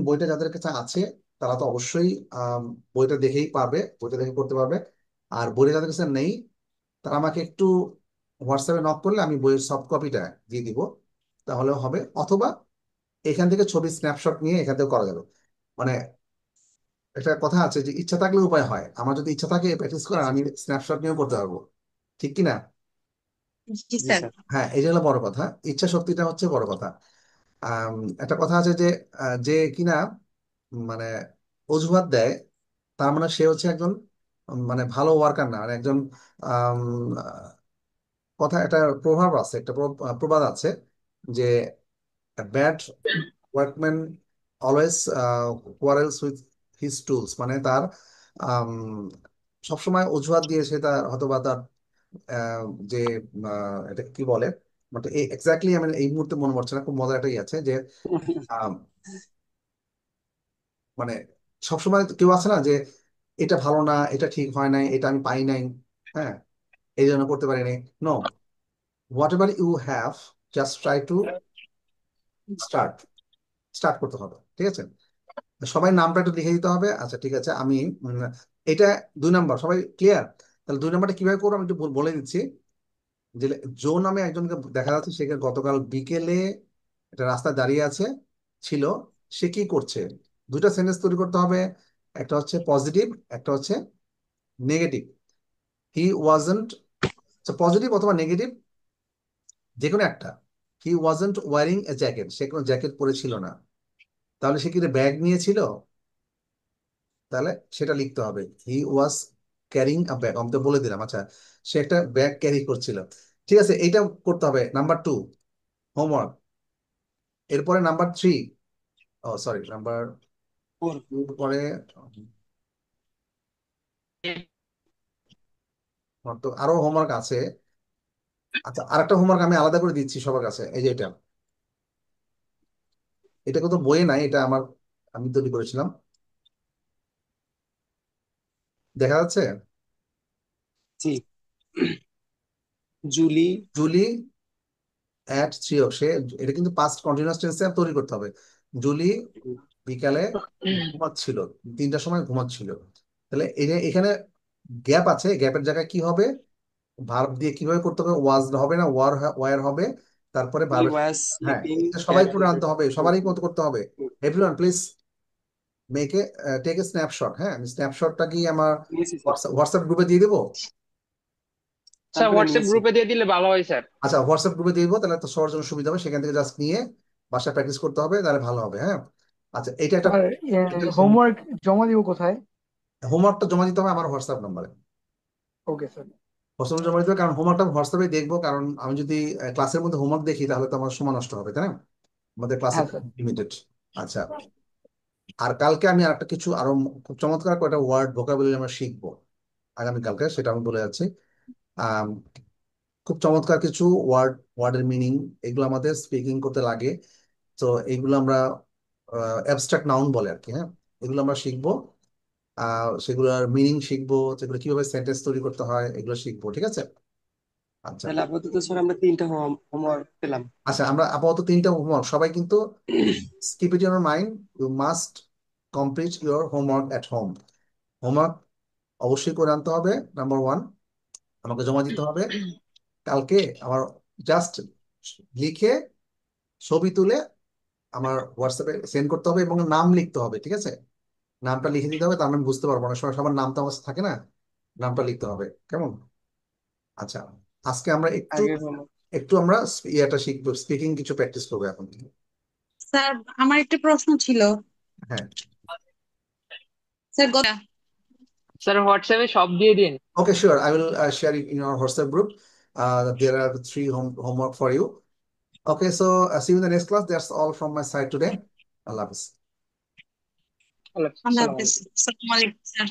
বইটা যাদের কাছে আছে, তারা তো অবশ্যই বইটা দেখেই পারবে, বইটা দেখে করতে পারবে। আর বইটা যাদের কাছে নেই, তারা আমাকে একটু হোয়াটসঅ্যাপে নক করলে আমি বইয়ের সফট কপিটা দিয়ে দিব, তাহলেও হবে। অথবা এখান থেকে ছবি স্ন্যাপশট নিয়ে এখান থেকে করা যাবে। মানে একটা কথা আছে যে ইচ্ছা থাকলে উপায় হয়। আমার যদি ইচ্ছা থাকে প্র্যাকটিস করার, আমি স্ন্যাপশট নিয়েও করতে পারবো, ঠিক কি না? জি জি স্যার। স্যার। হ্যাঁ, এই যে হলো বড় কথা, ইচ্ছা শক্তিটা হচ্ছে বড় কথা। একটা কথা আছে যে যে কিনা মানে অজুহাত দেয়, তার মানে সে হচ্ছে একজন মানে ভালো ওয়ার্কার না, মানে একজন আম, কথা, একটা প্রভাব আছে, একটা প্রবাদ আছে যে bad workman always quarrels with his tools. মানে তার আম, সবসময় অজুহাত দিয়ে সে তার হয়তো বা তার আহ, যে এটা কি বলে, মানে এক্স্যাক্টলি আমি এই মুহূর্তে মনে পড়ছে না, খুব মজার একটা আছে যে আম, মানে সবসময় কেউ আছে না যে এটা ভালো না, এটা ঠিক হয় নাই, এটা আমি পাই নাই, হ্যাঁ, এই জন্য করতে পারিনি। No, whatever you have, just try to start start করতে হবে, ঠিক আছে? সবাই নামটা একটু লিখে দিতে হবে। আচ্ছা, ঠিক আছে, আমি এটা 2 নাম্বার, সবাই ক্লিয়ার? তাহলে 2 নাম্বারটা কিভাবে করবো আমি একটু বলে দিচ্ছি। যে জো নামে একজনকে দেখা যাচ্ছে, সে গতকাল বিকেলে একটা রাস্তায় দাঁড়িয়ে ছিল। সে কি করছে? দুইটা সেন্টেন্স তৈরি করতে হবে, একটা হচ্ছে পজিটিভ, একটা হচ্ছে নেগেটিভ। হি ওয়াজন্ট, পজিটিভ অথবা নেগেটিভ, যে কোনো একটা। He wasn't wearing a jacket, সে কোনো জ্যাকেট পরে ছিল না। তাহলে সে কি ব্যাগ নিয়েছিল? তাহলে সেটা লিখতে হবে, হি ওয়াজ ক্যারিং আ ব্যাগ। আমি তো বলে দিলাম। আচ্ছা, সে একটা ব্যাগ ক্যারি করছিল। ঠিক আছে, এইটা করতে হবে নাম্বার 2, হোমওয়ার্ক। এরপরে নাম্বার 3, ও সরি, নাম্বার 2 পরে আমার তো আরো হোমওয়ার্ক আছে। আচ্ছা, আরেকটা হোমওয়ার্ক আমি আলাদা করে দিচ্ছি সবার কাছে, এই যে এটা। এটা কিন্তু বইয়ে নাই, এটা আমি তৈরি করেছিলাম, দেখা যাচ্ছে। জি। জুলি জুলি অ্যাট 3 সে, এটা কিন্তু পাস্ট কন্টিনিউয়াস টেন্সে তৈরি করতে হবে। জুলি বিকালে ঘুমাচ্ছিল, 3টার সময় ঘুমাচ্ছিল। তাহলে এখানে গ্যাপ আছে, গ্যাপের জায়গায় কি হবে? ভার্ব দিয়ে কিভাবে করতে হবে? ওয়াজ হবে না, ওয়ার হবে। তারপরে হি ভার্বের, ওয়াজ হ্যাঁ, স্লিপিং এটা সবাই অ্যাট করে আনতে হবে, সবারই মতো করতে হবে। Everyone please make a take a snapshot. হ্যাঁ, আমি স্ন্যাপশটটা কি আমার নিয়েছি স্যার। হোয়াটসঅ্যাপ গ্রুপে দিয়ে দেবো? স্যার তারপরে হোয়াটসঅ্যাপ নিয়েছি। গ্রুপে দিয়ে দিলে ভালো হয় স্যার। আচ্ছা, হোয়াটসঅ্যাপ গ্রুপে দিয়ে দেবো, তাহলে তো সবার জন্য সুবিধা হবে। সেখান থেকে জাস্ট নিয়ে বাসায় প্র্যাকটিস করতে হবে, তাহলে ভালো হবে। হ্যাঁ, আচ্ছা, এটা একটা স্যার হোমওয়ার্ক জমা দিব কোথায়? হোমওয়ার্কটা জমা দিতে হবে আমার হোয়াটসঅ্যাপ নাম্বারে। Okay sir. হোয়াটসঅ্যাপে জমা দিতে হবে, কারণ হোমওয়ার্কটা হোয়াটসঅ্যাপে দেখবো, কারণ আমি যদি ক্লাসের মধ্যে হোমওয়ার্ক দেখি তাহলে তো আমার সময় নষ্ট হবে, তাই না? আমাদের ক্লাসে হ্যাঁ স্যার। লিমিটেড। আচ্ছা, আর কালকে আমি আরেকটা কিছু আরো খুব চমৎকার কয়েকটা ওয়ার্ড ভোকাবুলারি আমরা শিখবো আগামীকালকে, সেটা আমি বলে যাচ্ছি। আম, খুব চমৎকার কিছু ওয়ার্ডের মিনিং, এগুলো আমাদের স্পিকিং করতে লাগে। তো এইগুলো আমরা অ্যাবস্ট্রাক্ট নাউন বলে আর কি। হ্যাঁ, এগুলো আমরা শিখবো, সেগুলোর মিনিং শিখবো, সেগুলো কিভাবে সেন্টেন্স তৈরি করতে হয় এগুলো শিখবো, ঠিক আছে? আচ্ছা তাহলে আপাতত স্যার আমরা 3টা হোমওয়ার্ক পেলাম। আচ্ছা, আমরা আপাতত 3টা হোমওয়ার্ক, সবাই কিন্তু keep it in your mind, you must complete your homework at home. Homework অবশ্যই করে আনতে হবে, নাম্বার 1, আমাকে জমা দিতে হবে কালকে। আমার জাস্ট লিখে ছবি তুলে আমার হোয়াটসঅ্যাপে সেন্ড করতে হবে এবং নাম লিখতে হবে, ঠিক আছে? নামটা লিখে দিতে হবে, তার আমি বুঝতে পারবো, অনেক সময় সবার নাম তো আমার থাকে না, নামটা লিখতে হবে, কেমন? আচ্ছা, আজকে আমরা একটু আগের হোমওয়ার্ক একটু আমরা ইয়েটা শিখবো, স্পিকিং কিছু প্র্যাকটিস করবো এখন। স্যার আমার একটা প্রশ্ন ছিল। হ্যাঁ, স্যার স্যার হোয়াটসঅ্যাপে সব দিয়ে দিন। okay, sure, I will share it in our WhatsApp group. There are 3 homework for you. Okay, so see you in the next class. That's all from my side today. Allah Hafiz. আল্লাহ হাফেজ। আল্লাহ হাফেজ। আসসালামু আলাইকুম স্যার।